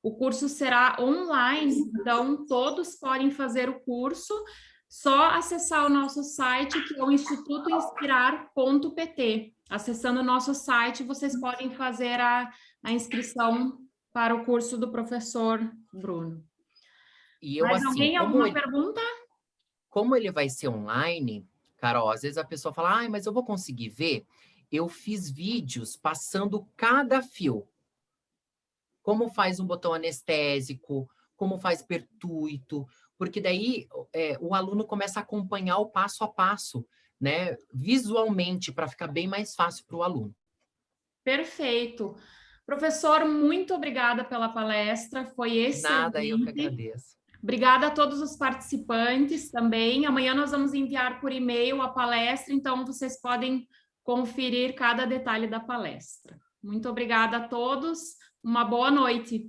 O curso será online, então todos podem fazer o curso, só acessar o nosso site, que é o institutoinspirar.pt. Acessando o nosso site, vocês podem fazer a inscrição para o curso do professor Bruno. E eu, Mas assim, alguém, alguma pergunta? Como ele vai ser online... Carol, às vezes a pessoa fala, ai, mas eu vou conseguir ver? Eu fiz vídeos passando cada fio. Como faz um botão anestésico, como faz pertuito, porque daí o aluno começa a acompanhar o passo a passo, né? Visualmente, para ficar bem mais fácil para o aluno. Perfeito. Professor, muito obrigada pela palestra, foi excelente. Nada, eu que agradeço. Obrigada a todos os participantes também. Amanhã nós vamos enviar por e-mail a palestra, então vocês podem conferir cada detalhe da palestra. Muito obrigada a todos, uma boa noite.